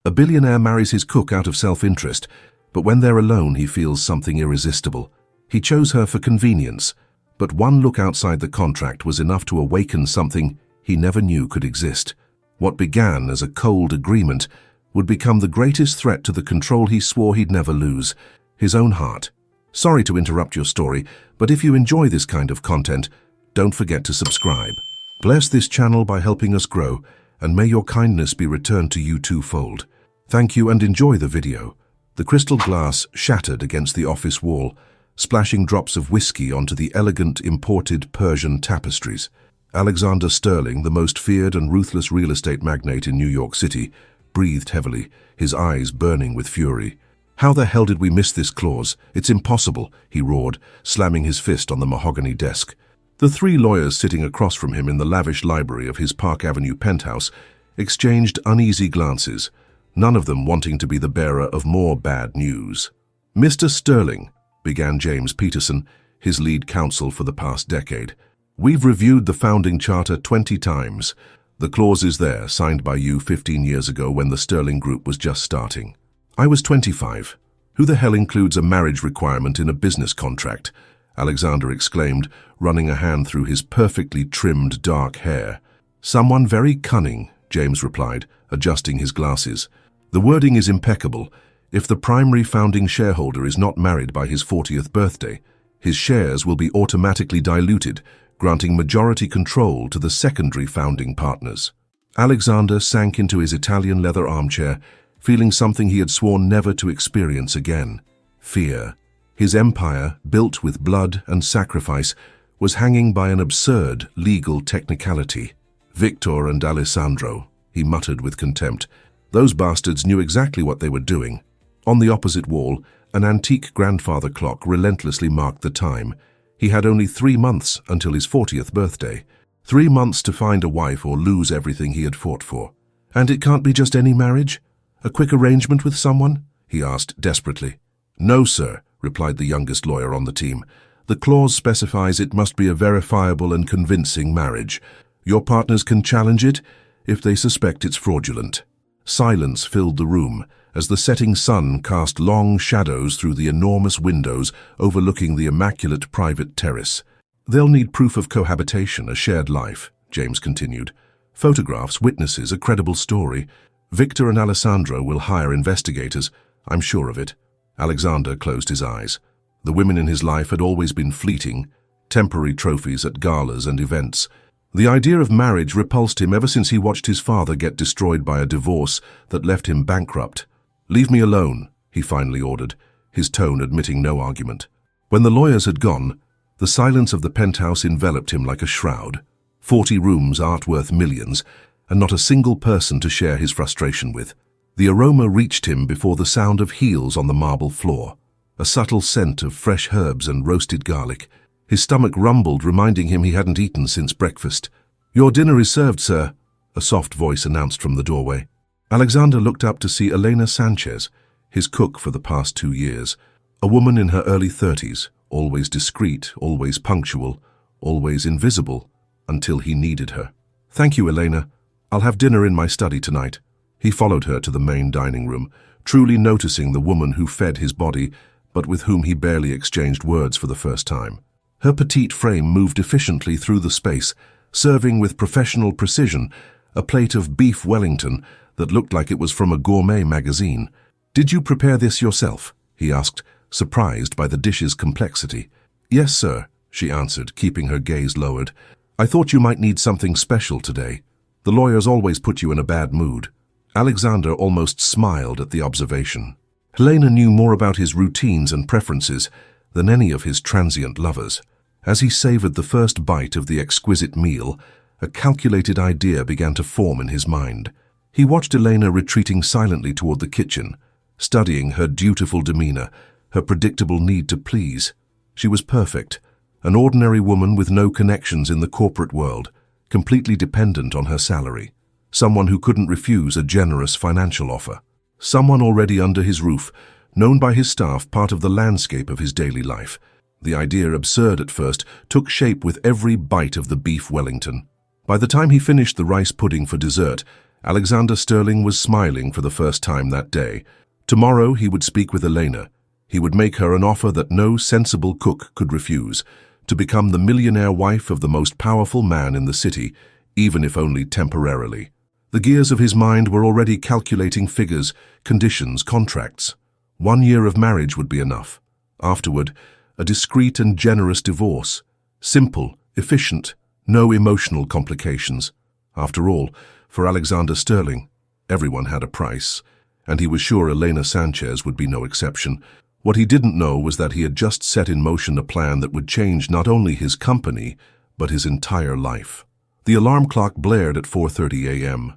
A billionaire marries his cook out of self-interest, but when they're alone he feels something irresistible. He chose her for convenience, but one look outside the contract was enough to awaken something he never knew could exist. What began as a cold agreement would become the greatest threat to the control he swore he'd never lose, his own heart. Sorry to interrupt your story, but if you enjoy this kind of content, don't forget to subscribe. Bless this channel by helping us grow, and may your kindness be returned to you twofold. Thank you and enjoy the video. The crystal glass shattered against the office wall, splashing drops of whiskey onto the elegant imported Persian tapestries. Alexander Sterling, the most feared and ruthless real estate magnate in New York City, breathed heavily, his eyes burning with fury. "How the hell did we miss this clause? It's impossible," he roared, slamming his fist on the mahogany desk. The three lawyers sitting across from him in the lavish library of his Park Avenue penthouse exchanged uneasy glances, none of them wanting to be the bearer of more bad news. "Mr. Sterling," began James Peterson, his lead counsel for the past decade, "we've reviewed the founding charter 20 times. The clause is there, signed by you 15 years ago when the Sterling Group was just starting. I was 25. Who the hell includes a marriage requirement in a business contract?" Alexander exclaimed, running a hand through his perfectly trimmed dark hair. "Someone very cunning," James replied, adjusting his glasses. "The wording is impeccable. If the primary founding shareholder is not married by his 40th birthday, his shares will be automatically diluted, granting majority control to the secondary founding partners." Alexander sank into his Italian leather armchair, feeling something he had sworn never to experience again: fear. His empire, built with blood and sacrifice, was hanging by an absurd legal technicality. "Victor and Alessandro," he muttered with contempt. Those bastards knew exactly what they were doing. On the opposite wall, an antique grandfather clock relentlessly marked the time. He had only 3 months until his 40th birthday. 3 months to find a wife or lose everything he had fought for. "And it can't be just any marriage? A quick arrangement with someone?" he asked desperately. "No, sir," replied the youngest lawyer on the team. "The clause specifies it must be a verifiable and convincing marriage. Your partners can challenge it if they suspect it's fraudulent." Silence filled the room as the setting sun cast long shadows through the enormous windows overlooking the immaculate private terrace. "They'll need proof of cohabitation, a shared life," James continued. "Photographs, witnesses, a credible story. Victor and Alessandro will hire investigators, I'm sure of it." Alexander closed his eyes. The women in his life had always been fleeting, temporary trophies at galas and events. The idea of marriage repulsed him ever since he watched his father get destroyed by a divorce that left him bankrupt. "Leave me alone," he finally ordered, his tone admitting no argument. When the lawyers had gone, the silence of the penthouse enveloped him like a shroud. 40 rooms, art worth millions, and not a single person to share his frustration with. The aroma reached him before the sound of heels on the marble floor, a subtle scent of fresh herbs and roasted garlic. His stomach rumbled, reminding him he hadn't eaten since breakfast. "Your dinner is served, sir," a soft voice announced from the doorway. Alexander looked up to see Elena Sanchez, his cook for the past 2 years, a woman in her early 30s, always discreet, always punctual, always invisible, until he needed her. "Thank you, Elena. I'll have dinner in my study tonight." He followed her to the main dining room, truly noticing the woman who fed his body, but with whom he barely exchanged words for the first time. Her petite frame moved efficiently through the space, serving with professional precision a plate of beef Wellington that looked like it was from a gourmet magazine. "Did you prepare this yourself?" he asked, surprised by the dish's complexity. "Yes, sir," she answered, keeping her gaze lowered. "I thought you might need something special today. The lawyers always put you in a bad mood." Alexander almost smiled at the observation. Helena knew more about his routines and preferences than any of his transient lovers. As he savored the first bite of the exquisite meal, a calculated idea began to form in his mind. He watched Elena retreating silently toward the kitchen, studying her dutiful demeanor, her predictable need to please. She was perfect, an ordinary woman with no connections in the corporate world, completely dependent on her salary. Someone who couldn't refuse a generous financial offer. Someone already under his roof, known by his staff, part of the landscape of his daily life. The idea, absurd at first, took shape with every bite of the beef Wellington. By the time he finished the rice pudding for dessert, Alexander Sterling was smiling for the first time that day. Tomorrow he would speak with Elena. He would make her an offer that no sensible cook could refuse, to become the millionaire wife of the most powerful man in the city, even if only temporarily. The gears of his mind were already calculating figures, conditions, contracts. 1 year of marriage would be enough. Afterward, a discreet and generous divorce. Simple, efficient, no emotional complications. After all, for Alexander Sterling, everyone had a price, and he was sure Elena Sanchez would be no exception. What he didn't know was that he had just set in motion a plan that would change not only his company, but his entire life. The alarm clock blared at 4:30 a.m.,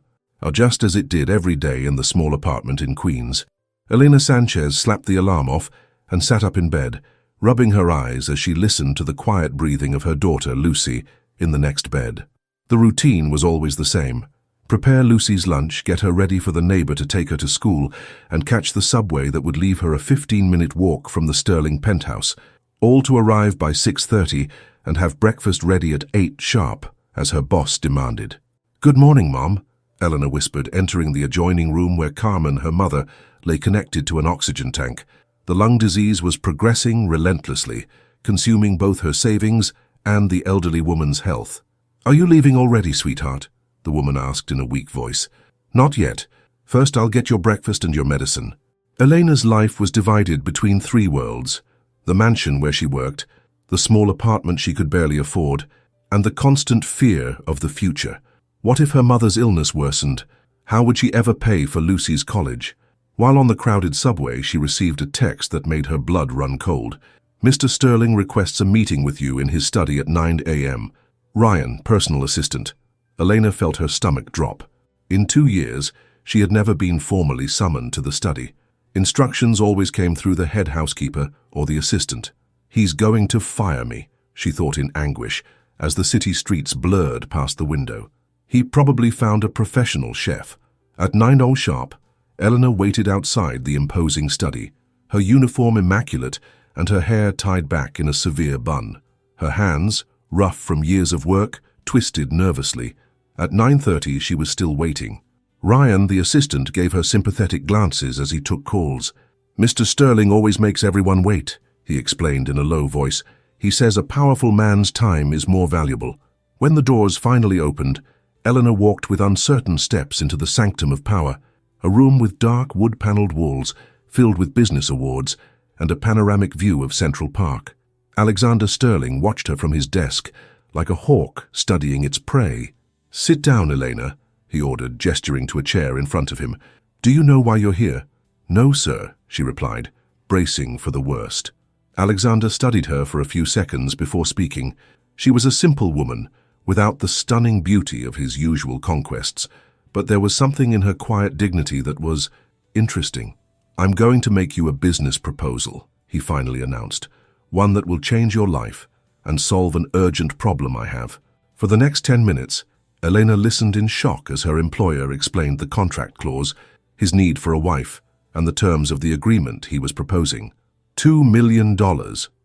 just as it did every day in the small apartment in Queens. Elena Sanchez slapped the alarm off and sat up in bed, rubbing her eyes as she listened to the quiet breathing of her daughter, Lucy, in the next bed. The routine was always the same. Prepare Lucy's lunch, get her ready for the neighbor to take her to school, and catch the subway that would leave her a 15-minute walk from the Sterling penthouse, all to arrive by 6:30 and have breakfast ready at 8 sharp, as her boss demanded. "Good morning, Mom," Eleanor whispered, entering the adjoining room where Carmen, her mother, lay connected to an oxygen tank. The lung disease was progressing relentlessly, consuming both her savings and the elderly woman's health. "Are you leaving already, sweetheart?" the woman asked in a weak voice. "Not yet. First I'll get your breakfast and your medicine." Elena's life was divided between 3 worlds: the mansion where she worked, the small apartment she could barely afford, and the constant fear of the future. What if her mother's illness worsened? How would she ever pay for Lucy's college? While on the crowded subway, she received a text that made her blood run cold. "Mr. Sterling requests a meeting with you in his study at 9 a.m. Ryan, personal assistant." Elena felt her stomach drop. In 2 years, she had never been formally summoned to the study. Instructions always came through the head housekeeper or the assistant. "He's going to fire me," she thought in anguish, as the city streets blurred past the window. He probably found a professional chef. At 9:00 sharp, Eleanor waited outside the imposing study, her uniform immaculate and her hair tied back in a severe bun. Her hands, rough from years of work, twisted nervously. At 9:30 she was still waiting. Ryan, the assistant, gave her sympathetic glances as he took calls. "Mr. Sterling always makes everyone wait," he explained in a low voice. "He says a powerful man's time is more valuable." When the doors finally opened, Eleanor walked with uncertain steps into the sanctum of power, a room with dark wood-paneled walls filled with business awards and a panoramic view of Central Park. Alexander Sterling watched her from his desk, like a hawk studying its prey. "Sit down, Elena," he ordered, gesturing to a chair in front of him. "Do you know why you're here?" "No, sir," she replied, bracing for the worst. Alexander studied her for a few seconds before speaking. She was a simple woman, without the stunning beauty of his usual conquests, but there was something in her quiet dignity that was interesting. "I'm going to make you a business proposal," he finally announced, "one that will change your life and solve an urgent problem I have." For the next 10 minutes, Elena listened in shock as her employer explained the contract clause, his need for a wife, and the terms of the agreement he was proposing. $2 million,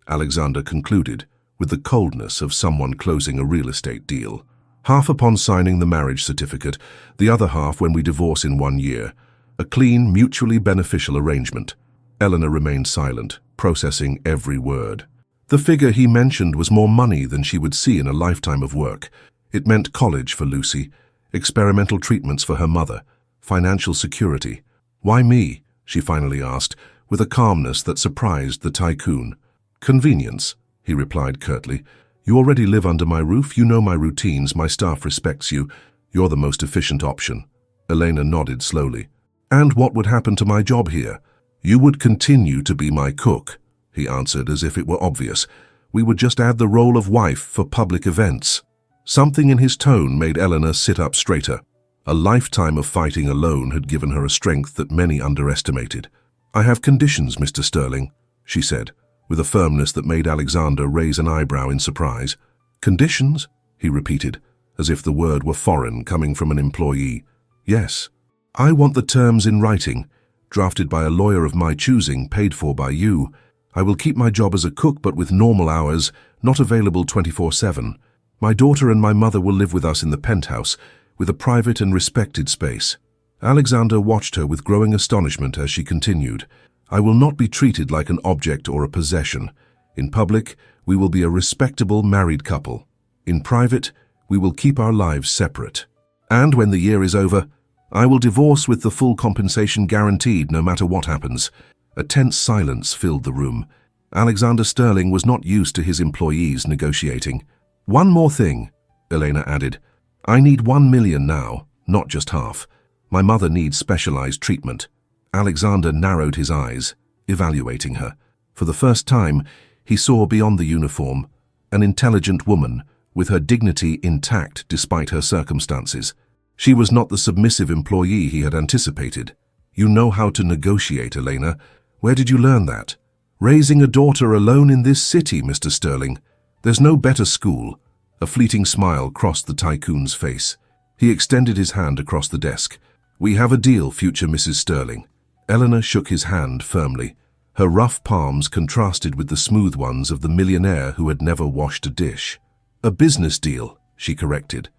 Alexander concluded, with the coldness of someone closing a real estate deal. "Half upon signing the marriage certificate, the other half when we divorce in 1 year. A clean, mutually beneficial arrangement." Eleanor remained silent, processing every word. The figure he mentioned was more money than she would see in a lifetime of work. It meant college for Lucy, experimental treatments for her mother, financial security. "Why me?" she finally asked, with a calmness that surprised the tycoon. "Convenience," he replied curtly. "You already live under my roof, you know my routines, my staff respects you. You're the most efficient option." Elena nodded slowly. "And what would happen to my job here?" "You would continue to be my cook," he answered as if it were obvious. "We would just add the role of wife for public events." Something in his tone made Eleanor sit up straighter. A lifetime of fighting alone had given her a strength that many underestimated. "I have conditions, Mr. Sterling," she said, with a firmness that made Alexander raise an eyebrow in surprise. "Conditions?" he repeated, as if the word were foreign coming from an employee. "Yes. I want the terms in writing, drafted by a lawyer of my choosing, paid for by you. I will keep my job as a cook but with normal hours, not available 24/7. My daughter and my mother will live with us in the penthouse. with a private and respected space. Alexander watched her with growing astonishment as she continued, "I will not be treated like an object or a possession. In public, we will be a respectable married couple. In private, we will keep our lives separate. And when the year is over, I will divorce with the full compensation guaranteed no matter what happens." A tense silence filled the room. Alexander Sterling was not used to his employees negotiating. "One more thing," Elena added. "I need 1 million now, not just half. My mother needs specialized treatment." Alexander narrowed his eyes, evaluating her. For the first time, he saw beyond the uniform, an intelligent woman, with her dignity intact despite her circumstances. She was not the submissive employee he had anticipated. "You know how to negotiate, Elena. Where did you learn that?" "Raising a daughter alone in this city, Mr. Sterling. There's no better school." A fleeting smile crossed the tycoon's face. He extended his hand across the desk. "We have a deal, future Mrs. Sterling." Eleanor shook his hand firmly. Her rough palms contrasted with the smooth ones of the millionaire who had never washed a dish. "A business deal," she corrected.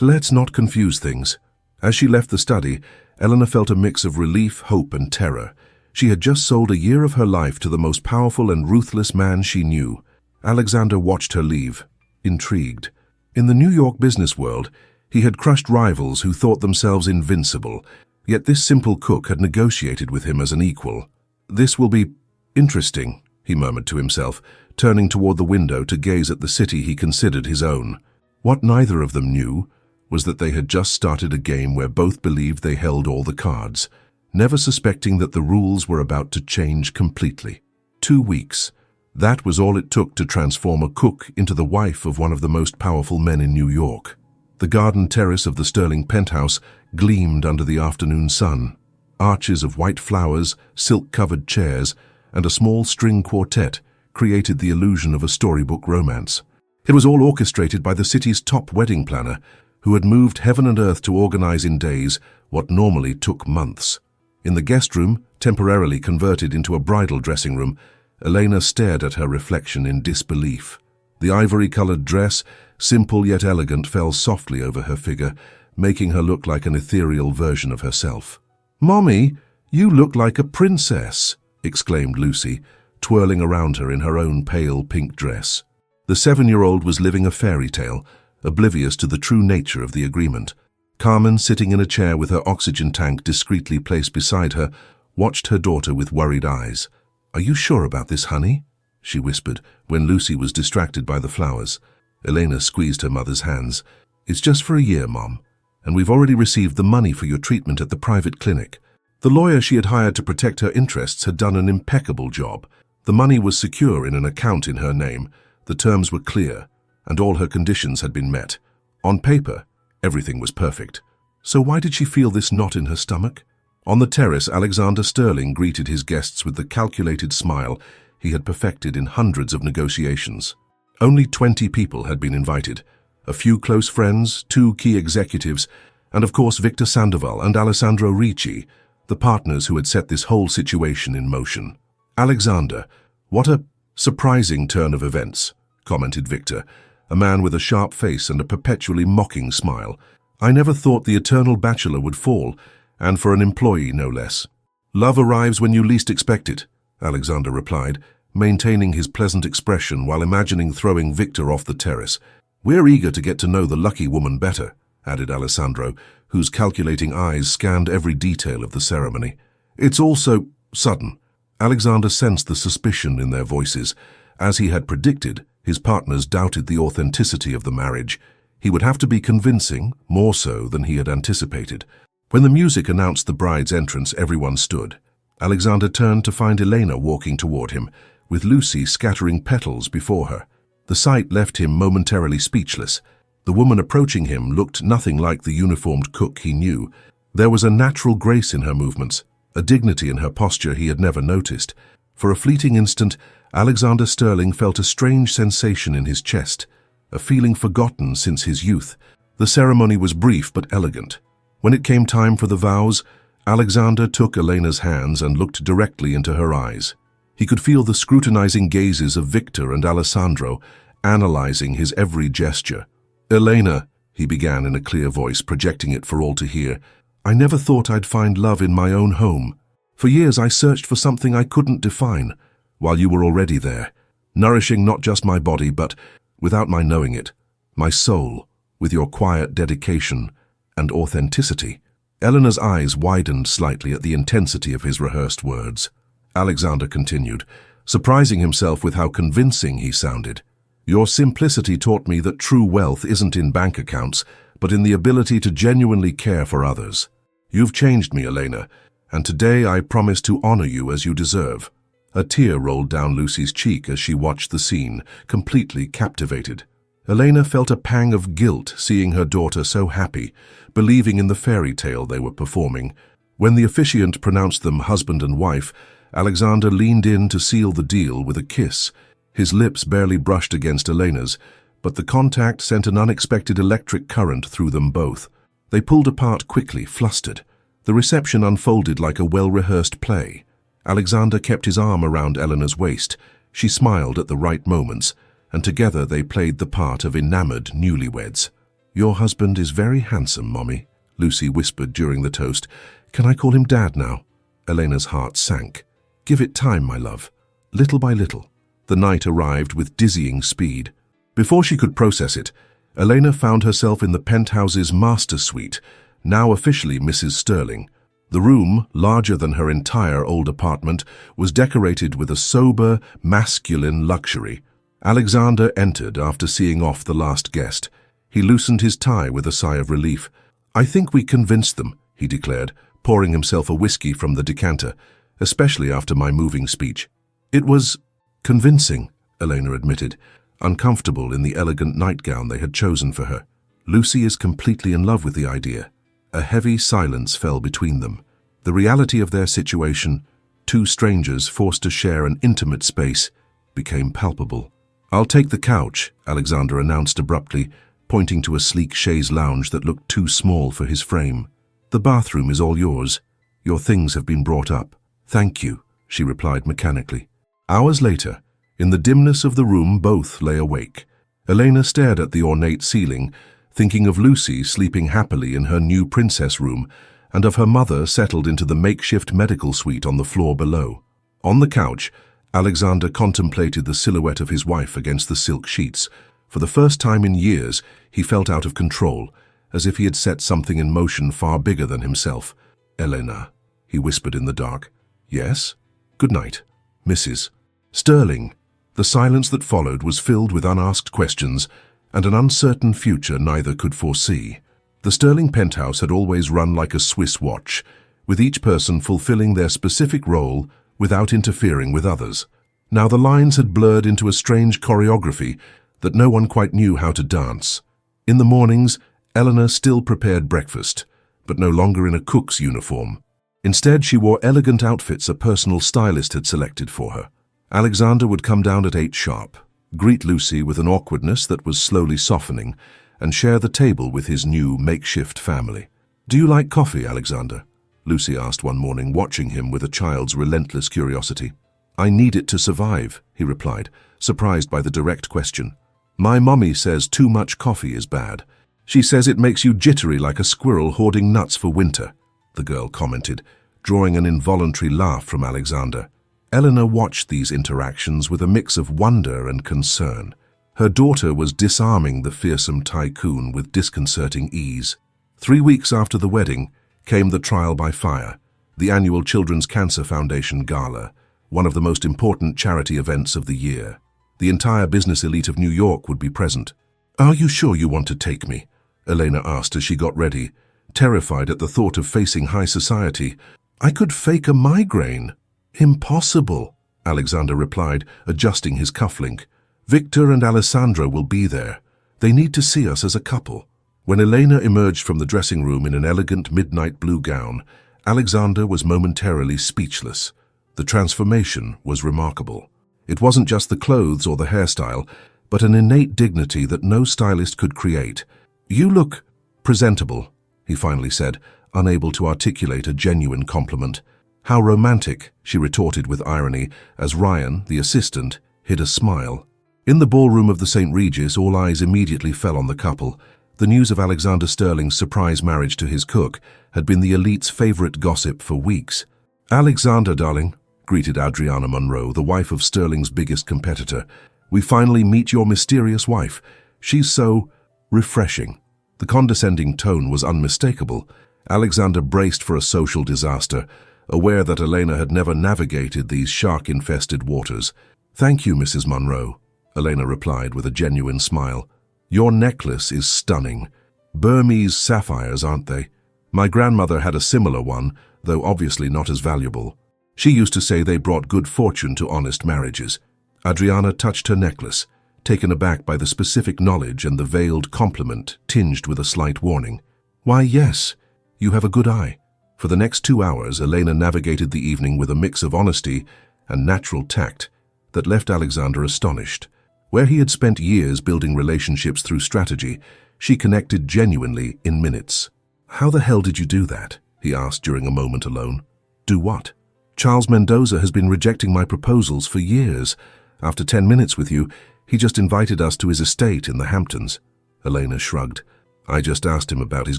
"Let's not confuse things." As she left the study, Eleanor felt a mix of relief, hope, and terror. She had just sold a year of her life to the most powerful and ruthless man she knew. Alexander watched her leave, intrigued. In the New York business world, he had crushed rivals who thought themselves invincible, yet this simple cook had negotiated with him as an equal. "This will be interesting," he murmured to himself, turning toward the window to gaze at the city he considered his own. What neither of them knew was that they had just started a game where both believed they held all the cards, never suspecting that the rules were about to change completely. 2 weeks. That was all it took to transform a cook into the wife of one of the most powerful men in New York. The garden terrace of the Sterling penthouse gleamed under the afternoon sun. Arches of white flowers, silk-covered chairs, and a small string quartet created the illusion of a storybook romance. It was all orchestrated by the city's top wedding planner, who had moved heaven and earth to organize in days what normally took months. In the guest room, temporarily converted into a bridal dressing room, Elena stared at her reflection in disbelief. The ivory-colored dress, simple yet elegant, fell softly over her figure, making her look like an ethereal version of herself. "Mommy, you look like a princess," exclaimed Lucy, twirling around her in her own pale pink dress. The 7-year-old was living a fairy tale, oblivious to the true nature of the agreement. Carmen, sitting in a chair with her oxygen tank discreetly placed beside her, watched her daughter with worried eyes. "Are you sure about this, honey?" she whispered, when Lucy was distracted by the flowers. Elena squeezed her mother's hands. "It's just for a year, Mom, and we've already received the money for your treatment at the private clinic." The lawyer she had hired to protect her interests had done an impeccable job. The money was secure in an account in her name, the terms were clear, and all her conditions had been met. On paper, everything was perfect. So why did she feel this knot in her stomach? On the terrace, Alexander Sterling greeted his guests with the calculated smile he had perfected in hundreds of negotiations. Only 20 people had been invited, a few close friends, 2 key executives, and of course Victor Sandoval and Alessandro Ricci, the partners who had set this whole situation in motion. "Alexander, what a surprising turn of events," commented Victor, a man with a sharp face and a perpetually mocking smile. "I never thought the eternal bachelor would fall, and for an employee no less." "Love arrives when you least expect it," Alexander replied, maintaining his pleasant expression while imagining throwing Victor off the terrace. "We're eager to get to know the lucky woman better," added Alessandro, whose calculating eyes scanned every detail of the ceremony. "It's all so sudden." Alexander sensed the suspicion in their voices. As he had predicted, his partners doubted the authenticity of the marriage. He would have to be convincing, more so than he had anticipated. When the music announced the bride's entrance, everyone stood. Alexander turned to find Elena walking toward him, with Lucy scattering petals before her. The sight left him momentarily speechless. The woman approaching him looked nothing like the uniformed cook he knew. There was a natural grace in her movements, a dignity in her posture he had never noticed. For a fleeting instant, Alexander Sterling felt a strange sensation in his chest, a feeling forgotten since his youth. The ceremony was brief but elegant. When it came time for the vows, Alexander took Elena's hands and looked directly into her eyes. He could feel the scrutinizing gazes of Victor and Alessandro, analyzing his every gesture. "Elena," he began in a clear voice, projecting it for all to hear. "I never thought I'd find love in my own home. For years I searched for something I couldn't define, while you were already there, nourishing not just my body, but, without my knowing it, my soul, with your quiet dedication and authenticity." Eleanor's eyes widened slightly at the intensity of his rehearsed words. Alexander continued, surprising himself with how convincing he sounded. "Your simplicity taught me that true wealth isn't in bank accounts, but in the ability to genuinely care for others. You've changed me, Elena, and today I promise to honor you as you deserve." A tear rolled down Lucy's cheek as she watched the scene, completely captivated. Elena felt a pang of guilt seeing her daughter so happy, believing in the fairy tale they were performing. When the officiant pronounced them husband and wife, Alexander leaned in to seal the deal with a kiss. His lips barely brushed against Elena's, but the contact sent an unexpected electric current through them both. They pulled apart quickly, flustered. The reception unfolded like a well-rehearsed play. Alexander kept his arm around Eleanor's waist. She smiled at the right moments, and together they played the part of enamored newlyweds. "Your husband is very handsome, Mommy," Lucy whispered during the toast. "Can I call him Dad now?" Elena's heart sank. "Give it time, my love." Little by little, the night arrived with dizzying speed. Before she could process it, Elena found herself in the penthouse's master suite, now officially Mrs. Sterling. The room, larger than her entire old apartment, was decorated with a sober, masculine luxury. Alexander entered after seeing off the last guest. He loosened his tie with a sigh of relief. "I think we convinced them," he declared, pouring himself a whiskey from the decanter, "especially after my moving speech." "It was convincing," Elena admitted, uncomfortable in the elegant nightgown they had chosen for her. "Lucy is completely in love with the idea." A heavy silence fell between them. The reality of their situation, two strangers forced to share an intimate space, became palpable. "I'll take the couch," Alexander announced abruptly, pointing to a sleek chaise lounge that looked too small for his frame. "The bathroom is all yours. Your things have been brought up." "Thank you," she replied mechanically. Hours later, in the dimness of the room, both lay awake. Elena stared at the ornate ceiling, thinking of Lucy sleeping happily in her new princess room, and of her mother settled into the makeshift medical suite on the floor below. On the couch, Alexander contemplated the silhouette of his wife against the silk sheets. For the first time in years, he felt out of control, as if he had set something in motion far bigger than himself. "Elena," he whispered in the dark. "Yes? Good night, Mrs. Sterling." The silence that followed was filled with unasked questions and an uncertain future neither could foresee. The Sterling penthouse had always run like a Swiss watch, with each person fulfilling their specific role without interfering with others. Now the lines had blurred into a strange choreography that no one quite knew how to dance. In the mornings, Eleanor still prepared breakfast, but no longer in a cook's uniform. Instead, she wore elegant outfits a personal stylist had selected for her. Alexander would come down at 8 sharp, greet Lucy with an awkwardness that was slowly softening, and share the table with his new makeshift family. "Do you like coffee, Alexander?" Lucy asked one morning, watching him with a child's relentless curiosity. "I need it to survive," he replied, surprised by the direct question. "My mommy says too much coffee is bad. She says it makes you jittery like a squirrel hoarding nuts for winter," the girl commented, drawing an involuntary laugh from Alexander. Eleanor watched these interactions with a mix of wonder and concern. Her daughter was disarming the fearsome tycoon with disconcerting ease. 3 weeks after the wedding came the trial by fire, the annual Children's Cancer Foundation Gala, one of the most important charity events of the year. The entire business elite of New York would be present. "Are you sure you want to take me?" Elena asked as she got ready, terrified at the thought of facing high society. "I could fake a migraine." "Impossible," Alexander replied, adjusting his cufflink. "Victor and Alessandra will be there. They need to see us as a couple." When Elena emerged from the dressing room in an elegant midnight blue gown, Alexander was momentarily speechless. The transformation was remarkable. It wasn't just the clothes or the hairstyle, but an innate dignity that no stylist could create. "You look presentable," he finally said, unable to articulate a genuine compliment. "How romantic," she retorted with irony, as Ryan, the assistant, hid a smile. In the ballroom of the St. Regis, all eyes immediately fell on the couple. The news of Alexander Sterling's surprise marriage to his cook had been the elite's favorite gossip for weeks. "Alexander, darling," greeted Adriana Monroe, the wife of Sterling's biggest competitor. "We finally meet your mysterious wife. She's so refreshing." The condescending tone was unmistakable. Alexander braced for a social disaster, aware that Elena had never navigated these shark-infested waters. "Thank you, Mrs. Monroe," Elena replied with a genuine smile. "Your necklace is stunning. Burmese sapphires, aren't they? My grandmother had a similar one, though obviously not as valuable. She used to say they brought good fortune to honest marriages." Adriana touched her necklace, taken aback by the specific knowledge and the veiled compliment tinged with a slight warning. "Why, yes, you have a good eye." For the next 2 hours, Elena navigated the evening with a mix of honesty and natural tact that left Alexander astonished. Where he had spent years building relationships through strategy, she connected genuinely in minutes. "How the hell did you do that?" he asked during a moment alone. "Do what?" "Charles Mendoza has been rejecting my proposals for years. After 10 minutes with you, he just invited us to his estate in the Hamptons." Elena shrugged. "I just asked him about his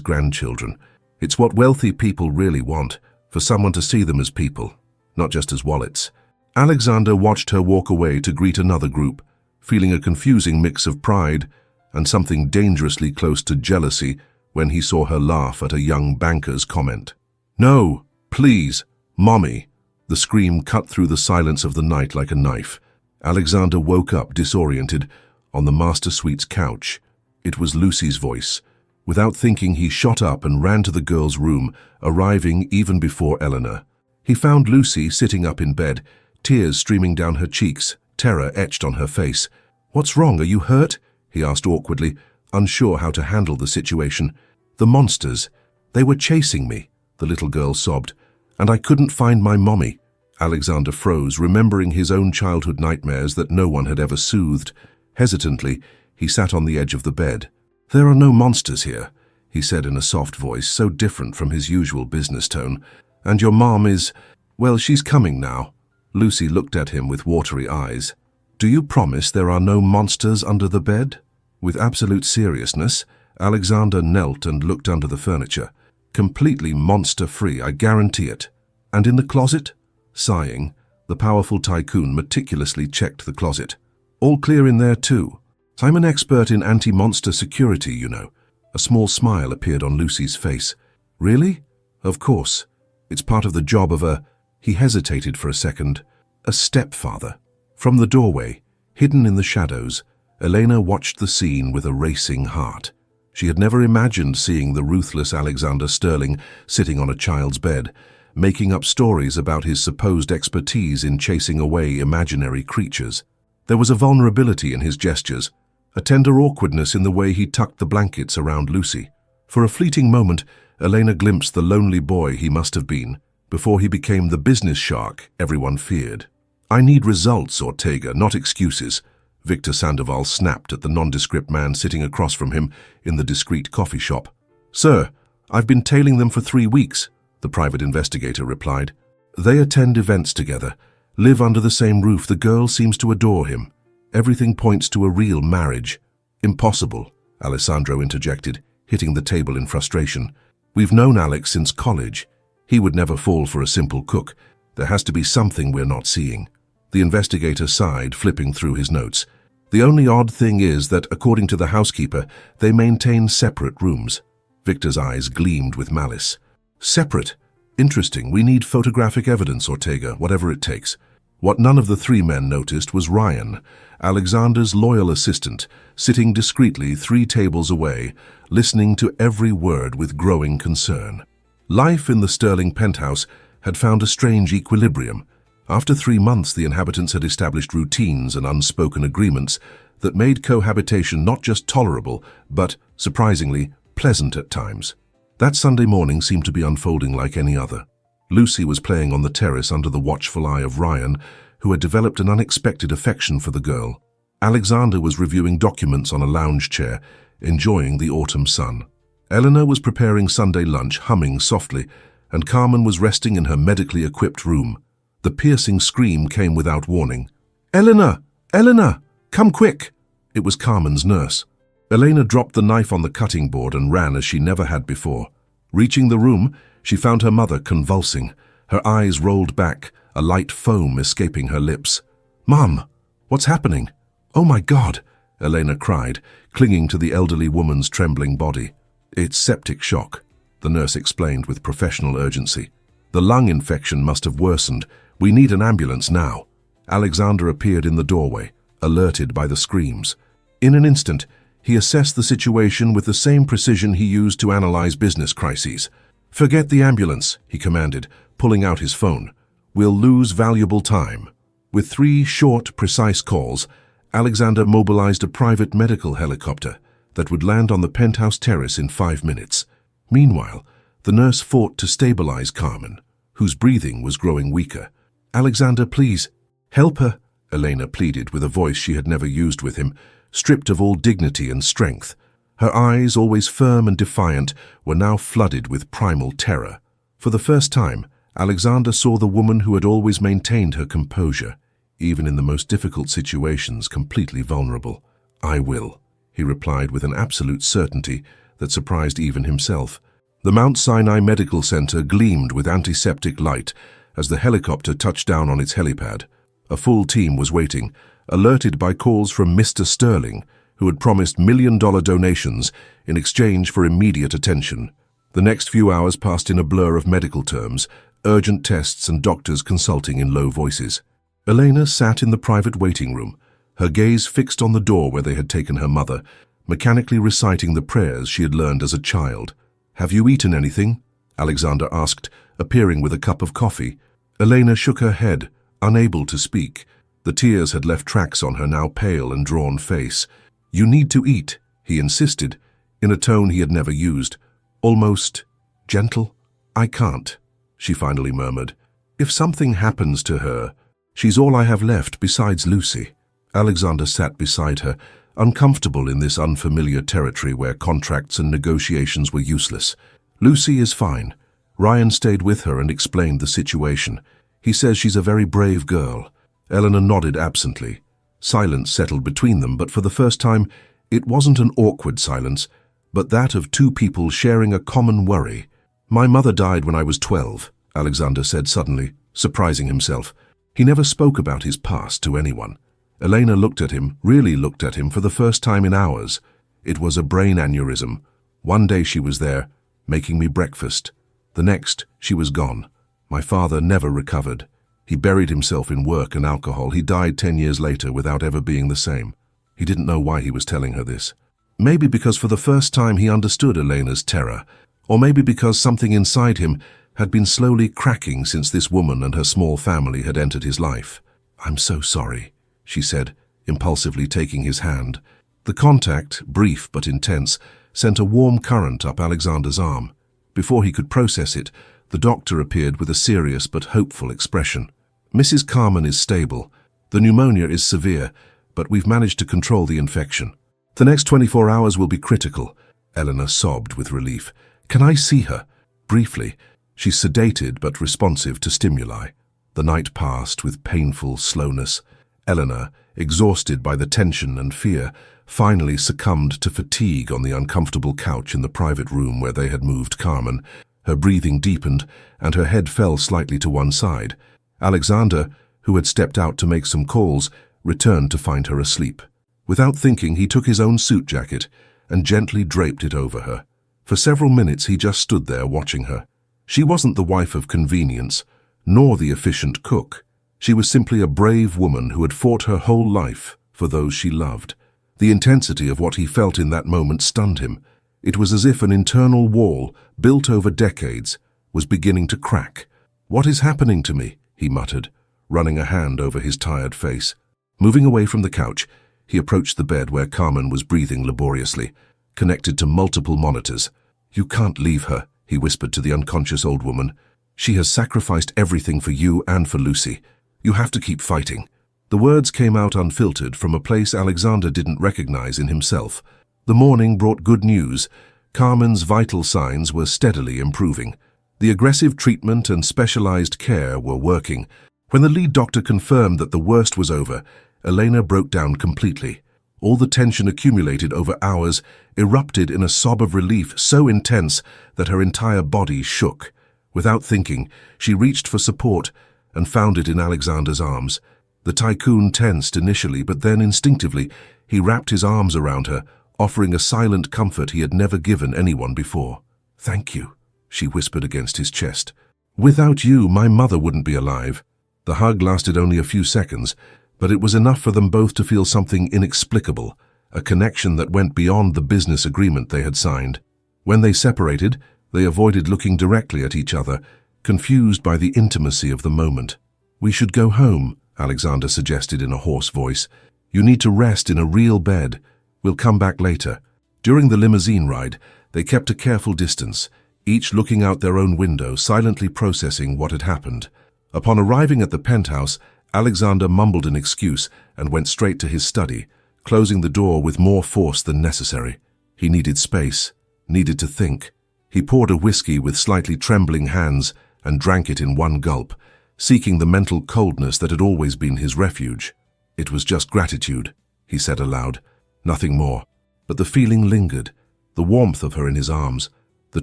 grandchildren. It's what wealthy people really want, for someone to see them as people, not just as wallets." Alexander watched her walk away to greet another group, feeling a confusing mix of pride and something dangerously close to jealousy when he saw her laugh at a young banker's comment. "No, please, Mommy." The scream cut through the silence of the night like a knife. Alexander woke up disoriented on the master suite's couch. It was Lucy's voice. Without thinking, he shot up and ran to the girl's room, arriving even before Eleanor. He found Lucy sitting up in bed, tears streaming down her cheeks, terror etched on her face. "What's wrong? Are you hurt?" he asked awkwardly, unsure how to handle the situation. "The monsters. They were chasing me," the little girl sobbed. "And I couldn't find my mommy." Alexander froze, remembering his own childhood nightmares that no one had ever soothed. Hesitantly, he sat on the edge of the bed. "There are no monsters here," he said in a soft voice, so different from his usual business tone. "And your mom is, well, she's coming now." Lucy looked at him with watery eyes. "Do you promise there are no monsters under the bed?" With absolute seriousness, Alexander knelt and looked under the furniture. "Completely monster-free, I guarantee it." "And in the closet?" Sighing, the powerful tycoon meticulously checked the closet. "All clear in there too. I'm an expert in anti-monster security, you know." A small smile appeared on Lucy's face. "Really?" "Of course. It's part of the job of a—" He hesitated for a second. "A stepfather." From the doorway, hidden in the shadows, Elena watched the scene with a racing heart. She had never imagined seeing the ruthless Alexander Sterling sitting on a child's bed, making up stories about his supposed expertise in chasing away imaginary creatures. There was a vulnerability in his gestures, a tender awkwardness in the way he tucked the blankets around Lucy. For a fleeting moment, Elena glimpsed the lonely boy he must have been, before he became the business shark everyone feared. "I need results, Ortega, not excuses," Victor Sandoval snapped at the nondescript man sitting across from him in the discreet coffee shop. "Sir, I've been tailing them for 3 weeks, the private investigator replied. "They attend events together, live under the same roof. The girl seems to adore him. Everything points to a real marriage." "Impossible," Alessandro interjected, hitting the table in frustration. "We've known Alex since college. He would never fall for a simple cook. There has to be something we're not seeing." The investigator sighed, flipping through his notes. "The only odd thing is that, according to the housekeeper, they maintain separate rooms." Victor's eyes gleamed with malice. "Separate? Interesting. We need photographic evidence, Ortega, whatever it takes." What none of the 3 men noticed was Ryan, Alexander's loyal assistant, sitting discreetly 3 tables away, listening to every word with growing concern. Life in the Sterling penthouse had found a strange equilibrium. After 3 months, the inhabitants had established routines and unspoken agreements that made cohabitation not just tolerable, but, surprisingly, pleasant at times. That Sunday morning seemed to be unfolding like any other. Lucy was playing on the terrace under the watchful eye of Ryan, who had developed an unexpected affection for the girl. Alexander was reviewing documents on a lounge chair, enjoying the autumn sun. Eleanor was preparing Sunday lunch, humming softly, and Carmen was resting in her medically equipped room. The piercing scream came without warning. "Eleanor! Eleanor! Come quick!" It was Carmen's nurse. Elena dropped the knife on the cutting board and ran as she never had before. Reaching the room, she found her mother convulsing. Her eyes rolled back, a light foam escaping her lips. "Mom, what's happening?" "Oh my God," Elena cried, clinging to the elderly woman's trembling body. "It's septic shock," the nurse explained with professional urgency. "The lung infection must have worsened. We need an ambulance now." Alexander appeared in the doorway, alerted by the screams. In an instant, he assessed the situation with the same precision he used to analyze business crises. "Forget the ambulance," he commanded, pulling out his phone. "We'll lose valuable time." With 3 short, precise calls, Alexander mobilized a private medical helicopter that would land on the penthouse terrace in 5 minutes. Meanwhile, the nurse fought to stabilize Carmen, whose breathing was growing weaker. "Alexander, please, help her," Elena pleaded with a voice she had never used with him, stripped of all dignity and strength. Her eyes, always firm and defiant, were now flooded with primal terror. For the first time, Alexander saw the woman who had always maintained her composure, even in the most difficult situations, completely vulnerable. "I will," he replied with an absolute certainty that surprised even himself. The Mount Sinai Medical Center gleamed with antiseptic light as the helicopter touched down on its helipad. A full team was waiting, alerted by calls from Mr. Sterling, who had promised $1 million donations in exchange for immediate attention. The next few hours passed in a blur of medical terms, urgent tests and doctors consulting in low voices. Elena sat in the private waiting room, her gaze fixed on the door where they had taken her mother, mechanically reciting the prayers she had learned as a child. "Have you eaten anything?" Alexander asked, appearing with a cup of coffee. Elena shook her head, unable to speak. The tears had left tracks on her now pale and drawn face. "You need to eat," he insisted, in a tone he had never used. Almost gentle. "I can't," she finally murmured. "If something happens to her, she's all I have left besides Lucy." Alexander sat beside her, uncomfortable in this unfamiliar territory where contracts and negotiations were useless. "Lucy is fine." Ryan stayed with her and explained the situation. "He says she's a very brave girl." Eleanor nodded absently. Silence settled between them, but for the first time, it wasn't an awkward silence, but that of 2 people sharing a common worry. "My mother died when I was 12, Alexander said suddenly, surprising himself. He never spoke about his past to anyone. Elena looked at him, really looked at him for the first time in hours. It was a brain aneurysm. One day she was there, making me breakfast. The next, she was gone. My father never recovered. He buried himself in work and alcohol. He died 10 years later without ever being the same." He didn't know why he was telling her this. Maybe because for the first time he understood Elena's terror, or maybe because something inside him had been slowly cracking since this woman and her small family had entered his life. "I'm so sorry," she said, impulsively taking his hand. The contact, brief but intense, sent a warm current up Alexander's arm. Before he could process it, the doctor appeared with a serious but hopeful expression. "Mrs. Carmen is stable. The pneumonia is severe, but we've managed to control the infection. The next 24 hours will be critical." Eleanor sobbed with relief. "Can I see her?" Briefly. She's sedated but responsive to stimuli. The night passed with painful slowness. Eleanor, exhausted by the tension and fear, finally succumbed to fatigue on the uncomfortable couch in the private room where they had moved Carmen. Her breathing deepened, and her head fell slightly to one side. Alexander, who had stepped out to make some calls, returned to find her asleep. Without thinking, he took his own suit jacket and gently draped it over her. For several minutes he just stood there watching her. She wasn't the wife of convenience, nor the efficient cook. She was simply a brave woman who had fought her whole life for those she loved. The intensity of what he felt in that moment stunned him. It was as if an internal wall, built over decades, was beginning to crack. "What is happening to me?" he muttered, running a hand over his tired face. Moving away from the couch, he approached the bed where Carmen was breathing laboriously, connected to multiple monitors. "You can't leave her," he whispered to the unconscious old woman. "She has sacrificed everything for you and for Lucy. You have to keep fighting." The words came out unfiltered from a place Alexander didn't recognize in himself. The morning brought good news. Carmen's vital signs were steadily improving. The aggressive treatment and specialized care were working. When the lead doctor confirmed that the worst was over, Elena broke down completely. All the tension accumulated over hours erupted in a sob of relief so intense that her entire body shook. Without thinking, she reached for support and found it in Alexander's arms. The tycoon tensed initially, but then instinctively he wrapped his arms around her, offering a silent comfort he had never given anyone before. "Thank you," she whispered against his chest. "Without you, my mother wouldn't be alive." The hug lasted only a few seconds, but it was enough for them both to feel something inexplicable, a connection that went beyond the business agreement they had signed. When they separated, they avoided looking directly at each other, confused by the intimacy of the moment. "We should go home," Alexander suggested in a hoarse voice. "You need to rest in a real bed. We'll come back later." During the limousine ride, they kept a careful distance, each looking out their own window, silently processing what had happened. Upon arriving at the penthouse, Alexander mumbled an excuse and went straight to his study, closing the door with more force than necessary. He needed space, needed to think. He poured a whiskey with slightly trembling hands and drank it in one gulp, seeking the mental coldness that had always been his refuge. "It was just gratitude," he said aloud, "nothing more." But the feeling lingered, the warmth of her in his arms, the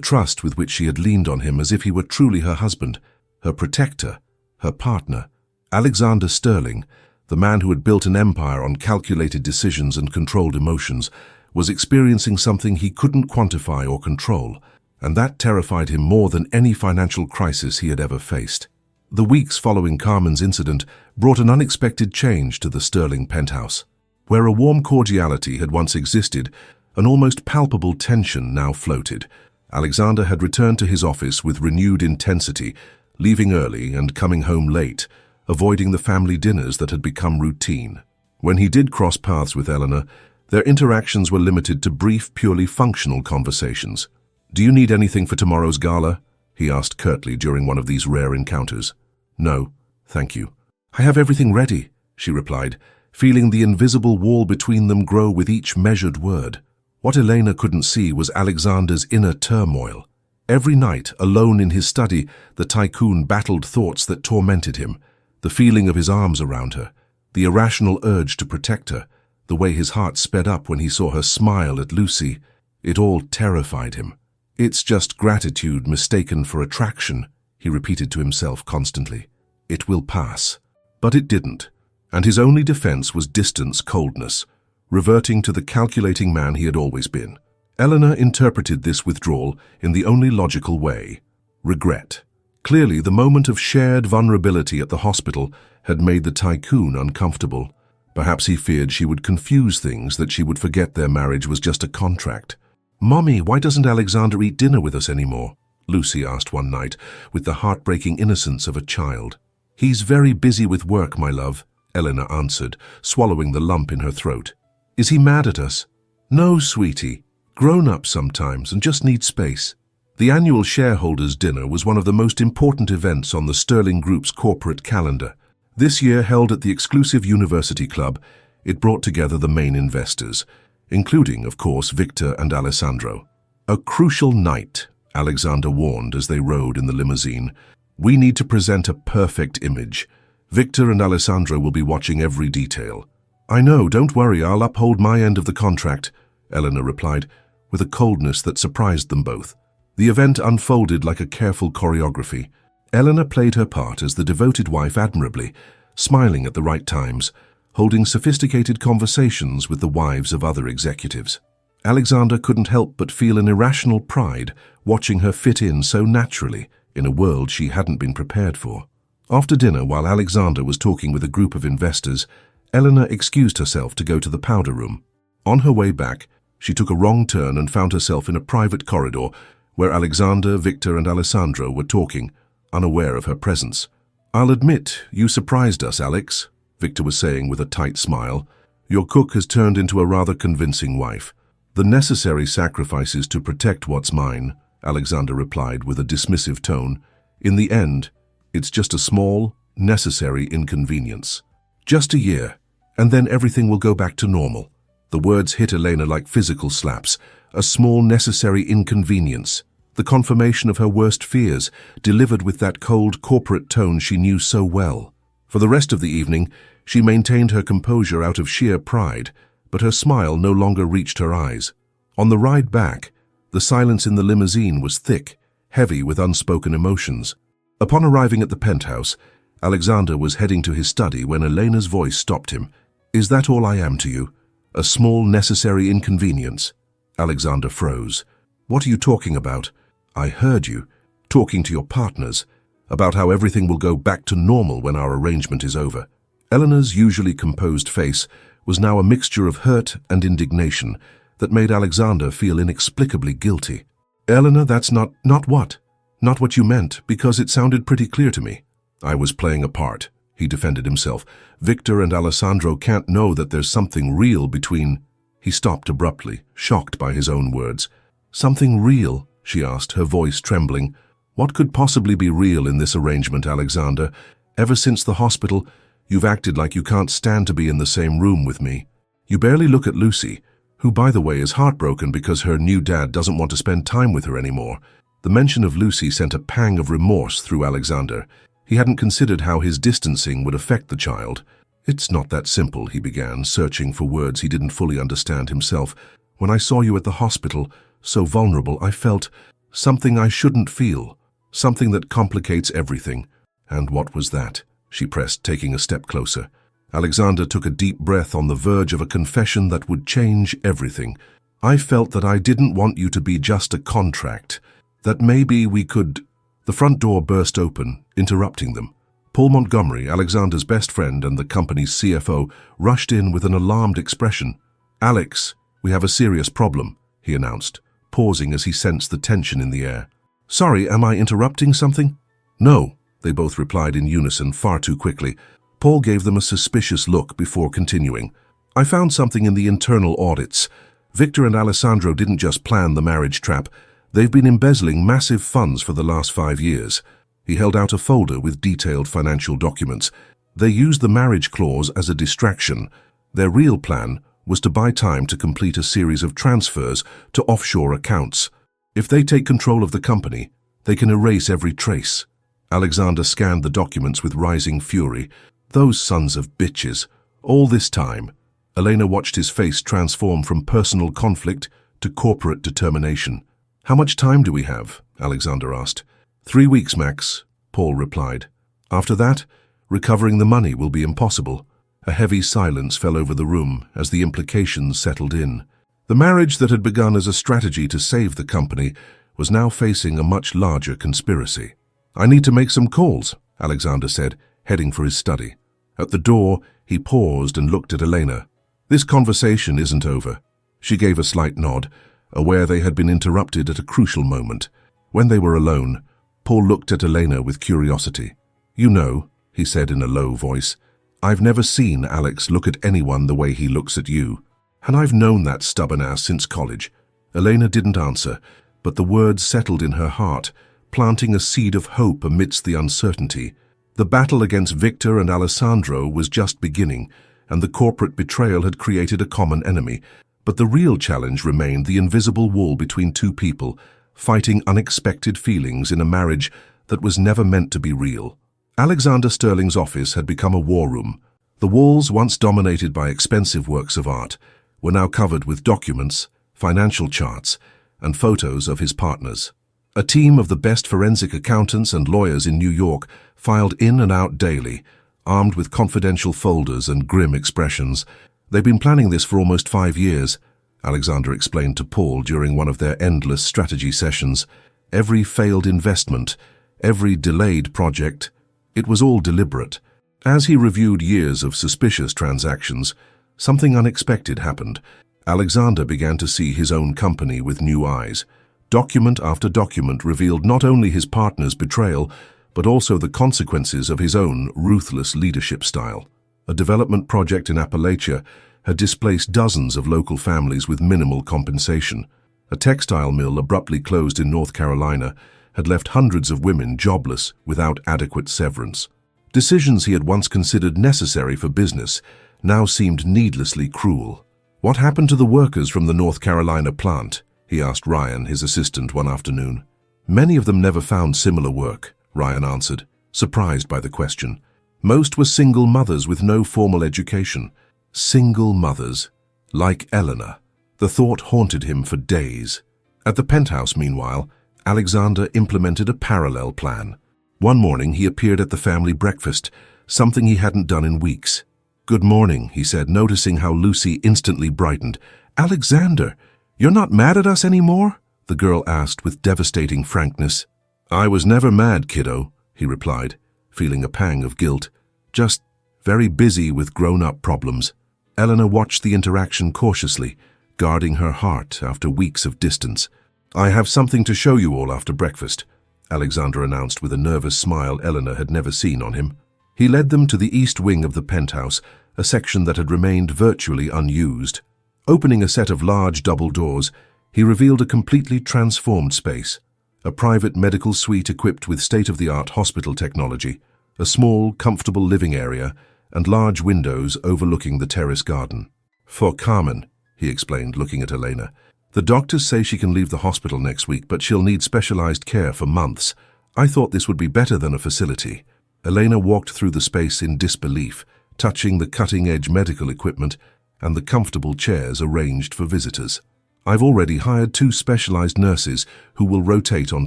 trust with which she had leaned on him as if he were truly her husband, her protector, her partner. Alexander Sterling, the man who had built an empire on calculated decisions and controlled emotions, was experiencing something he couldn't quantify or control, and that terrified him more than any financial crisis he had ever faced. The weeks following Carmen's incident brought an unexpected change to the Sterling penthouse. Where a warm cordiality had once existed, an almost palpable tension now floated. Alexander had returned to his office with renewed intensity, leaving early and coming home late, avoiding the family dinners that had become routine. When he did cross paths with Eleanor, their interactions were limited to brief, purely functional conversations. "Do you need anything for tomorrow's gala?" he asked curtly during one of these rare encounters. "No, thank you." "I have everything ready," she replied, feeling the invisible wall between them grow with each measured word. What Elena couldn't see was Alexander's inner turmoil. Every night, alone in his study, the tycoon battled thoughts that tormented him. The feeling of his arms around her, the irrational urge to protect her, the way his heart sped up when he saw her smile at Lucy, it all terrified him. "It's just gratitude mistaken for attraction," he repeated to himself constantly. "It will pass." But it didn't, and his only defense was distance coldness, reverting to the calculating man he had always been. Eleanor interpreted this withdrawal in the only logical way: regret. Clearly, the moment of shared vulnerability at the hospital had made the tycoon uncomfortable. Perhaps he feared she would confuse things, that she would forget their marriage was just a contract. "Mommy, why doesn't Alexander eat dinner with us anymore?" Lucy asked one night, with the heartbreaking innocence of a child. "He's very busy with work, my love," Eleanor answered, swallowing the lump in her throat. "Is he mad at us?" "No, sweetie. Grown up sometimes and just need space." The annual shareholders' dinner was one of the most important events on the Sterling Group's corporate calendar. This year, held at the exclusive University Club, it brought together the main investors, including, of course, Victor and Alessandro. "A crucial night," Alexander warned as they rode in the limousine. "We need to present a perfect image. Victor and Alessandro will be watching every detail." "I know, don't worry, I'll uphold my end of the contract," Eleanor replied, with a coldness that surprised them both. The event unfolded like a careful choreography. Eleanor played her part as the devoted wife admirably, smiling at the right times, holding sophisticated conversations with the wives of other executives. Alexander couldn't help but feel an irrational pride watching her fit in so naturally in a world she hadn't been prepared for. After dinner, while Alexander was talking with a group of investors, Eleanor excused herself to go to the powder room. On her way back, she took a wrong turn and found herself in a private corridor where Alexander, Victor, and Alessandro were talking, unaware of her presence. "I'll admit, you surprised us, Alex," Victor was saying with a tight smile. "Your cook has turned into a rather convincing wife." "The necessary sacrifices to protect what's mine," Alexander replied with a dismissive tone. "In the end, it's just a small, necessary inconvenience. Just a year, and then everything will go back to normal." The words hit Elena like physical slaps. A small, necessary inconvenience. The confirmation of her worst fears, delivered with that cold corporate tone she knew so well. For the rest of the evening, she maintained her composure out of sheer pride, but her smile no longer reached her eyes. On the ride back, the silence in the limousine was thick, heavy with unspoken emotions. Upon arriving at the penthouse, Alexander was heading to his study when Elena's voice stopped him. "Is that all I am to you? A small, necessary inconvenience?" Alexander froze. "What are you talking about?" "I heard you, talking to your partners, about how everything will go back to normal when our arrangement is over." Eleanor's usually composed face was now a mixture of hurt and indignation that made Alexander feel inexplicably guilty. "Eleanor, that's not what? Not what you meant, because it sounded pretty clear to me." "I was playing a part," he defended himself. "Victor and Alessandro can't know that there's something real between—" He stopped abruptly, shocked by his own words. "Something real?" she asked, her voice trembling. "What could possibly be real in this arrangement, Alexander? Ever since the hospital, you've acted like you can't stand to be in the same room with me. You barely look at Lucy, who, by the way, is heartbroken because her new dad doesn't want to spend time with her anymore." The mention of Lucy sent a pang of remorse through Alexander. He hadn't considered how his distancing would affect the child. "It's not that simple," he began, searching for words he didn't fully understand himself. "When I saw you at the hospital, so vulnerable, I felt something I shouldn't feel, something that complicates everything." "And what was that?" she pressed, taking a step closer. Alexander took a deep breath on the verge of a confession that would change everything. "I felt that I didn't want you to be just a contract, that maybe we could—" The front door burst open, interrupting them. Paul Montgomery, Alexander's best friend and the company's CFO, rushed in with an alarmed expression. "Alex, we have a serious problem," he announced, pausing as he sensed the tension in the air. "Sorry, am I interrupting something?" "No," they both replied in unison, far too quickly. Paul gave them a suspicious look before continuing. "I found something in the internal audits. Victor and Alessandro didn't just plan the marriage trap. They've been embezzling massive funds for the last 5 years. He held out a folder with detailed financial documents. They used the marriage clause as a distraction. Their real plan was to buy time to complete a series of transfers to offshore accounts. If they take control of the company, they can erase every trace." Alexander scanned the documents with rising fury. Those sons of bitches. All this time, Elena watched his face transform from personal conflict to corporate determination. "How much time do we have?" Alexander asked. 3 weeks, max," Paul replied. "After that, recovering the money will be impossible." A heavy silence fell over the room as the implications settled in. The marriage that had begun as a strategy to save the company was now facing a much larger conspiracy. "I need to make some calls," Alexander said, heading for his study. At the door, he paused and looked at Elena. "This conversation isn't over." She gave a slight nod, aware they had been interrupted at a crucial moment. When they were alone, Paul looked at Elena with curiosity. "You know," he said in a low voice, "I've never seen Alex look at anyone the way he looks at you. And I've known that stubborn ass since college." Elena didn't answer, but the words settled in her heart, planting a seed of hope amidst the uncertainty. The battle against Victor and Alessandro was just beginning, and the corporate betrayal had created a common enemy. But the real challenge remained the invisible wall between two people, fighting unexpected feelings in a marriage that was never meant to be real. Alexander Sterling's office had become a war room. The walls, once dominated by expensive works of art, were now covered with documents, financial charts, and photos of his partners. A team of the best forensic accountants and lawyers in New York filed in and out daily, armed with confidential folders and grim expressions. "They've been planning this for almost 5 years, Alexander explained to Paul during one of their endless strategy sessions. Every failed investment, every delayed project, it was all deliberate. As he reviewed years of suspicious transactions, something unexpected happened. Alexander began to see his own company with new eyes. Document after document revealed not only his partner's betrayal, but also the consequences of his own ruthless leadership style. A development project in Appalachia had displaced dozens of local families with minimal compensation. A textile mill abruptly closed in North Carolina had left hundreds of women jobless without adequate severance. Decisions he had once considered necessary for business now seemed needlessly cruel. "What happened to the workers from the North Carolina plant?" he asked Ryan, his assistant, one afternoon. "Many of them never found similar work," Ryan answered, surprised by the question. "Most were single mothers with no formal education." Single mothers. Like Eleanor. The thought haunted him for days. At the penthouse, meanwhile, Alexander implemented a parallel plan. One morning he appeared at the family breakfast, something he hadn't done in weeks. "Good morning," he said, noticing how Lucy instantly brightened. "Alexander, you're not mad at us anymore?" the girl asked with devastating frankness. "I was never mad, kiddo," he replied, feeling a pang of guilt. "Just very busy with grown-up problems." Eleanor watched the interaction cautiously, guarding her heart after weeks of distance. "I have something to show you all after breakfast," Alexander announced with a nervous smile Eleanor had never seen on him. He led them to the east wing of the penthouse, a section that had remained virtually unused. Opening a set of large double doors, he revealed a completely transformed space, a private medical suite equipped with state-of-the-art hospital technology, a small, comfortable living area, and large windows overlooking the terrace garden. "For Carmen," he explained, looking at Elena. "The doctors say she can leave the hospital next week, but she'll need specialized care for months. I thought this would be better than a facility." Elena walked through the space in disbelief, touching the cutting-edge medical equipment and the comfortable chairs arranged for visitors. "I've already hired 2 specialized nurses who will rotate on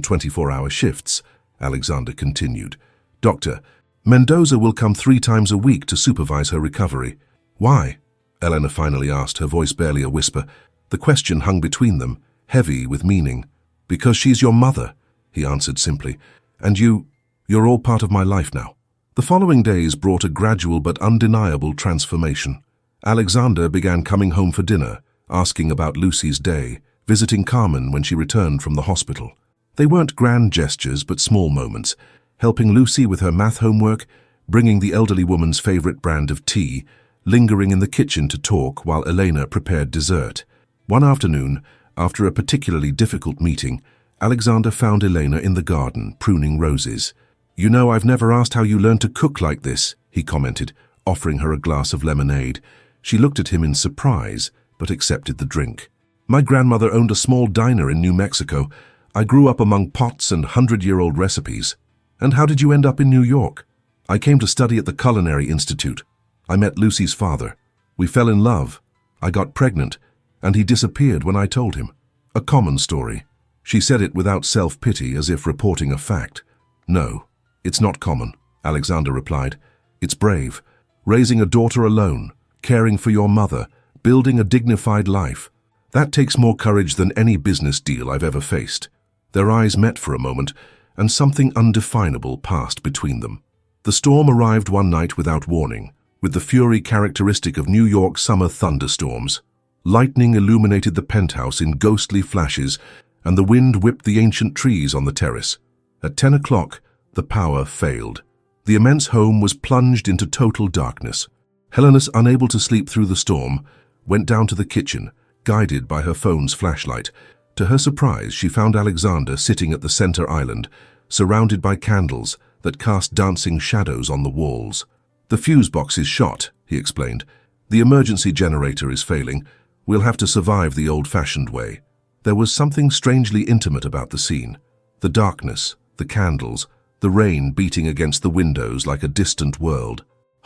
24-hour shifts," Alexander continued. "Dr. Mendoza will come 3 times a week to supervise her recovery." "Why?" Elena finally asked, her voice barely a whisper. The question hung between them, heavy with meaning. "Because she's your mother," he answered simply. "And you're all part of my life now." The following days brought a gradual but undeniable transformation. Alexander began coming home for dinner, asking about Lucy's day, visiting Carmen when she returned from the hospital. They weren't grand gestures but small moments, helping Lucy with her math homework, bringing the elderly woman's favorite brand of tea, lingering in the kitchen to talk while Elena prepared dessert. One afternoon, after a particularly difficult meeting, Alexander found Elena in the garden, pruning roses. "You know, I've never asked how you learned to cook like this," he commented, offering her a glass of lemonade. She looked at him in surprise, but accepted the drink. "My grandmother owned a small diner in New Mexico. I grew up among pots and 100-year-old recipes." "And how did you end up in New York?" "I came to study at the Culinary Institute. I met Lucy's father. We fell in love. I got pregnant, and he disappeared when I told him." A common story. She said it without self-pity, as if reporting a fact. "No, it's not common," Alexander replied. "It's brave. Raising a daughter alone, caring for your mother, building a dignified life. That takes more courage than any business deal I've ever faced." Their eyes met for a moment, and something undefinable passed between them. The storm arrived one night without warning, with the fury characteristic of New York summer thunderstorms. Lightning illuminated the penthouse in ghostly flashes, and the wind whipped the ancient trees on the terrace. At 10 o'clock, the power failed. The immense home was plunged into total darkness. Helena's, unable to sleep through the storm, went down to the kitchen, guided by her phone's flashlight. To her surprise, she found Alexander sitting at the center island, surrounded by candles that cast dancing shadows on the walls. "The fuse box is shot," he explained. "The emergency generator is failing. We'll have to survive the old-fashioned way." There was something strangely intimate about the scene. The darkness, the candles, the rain beating against the windows like a distant world.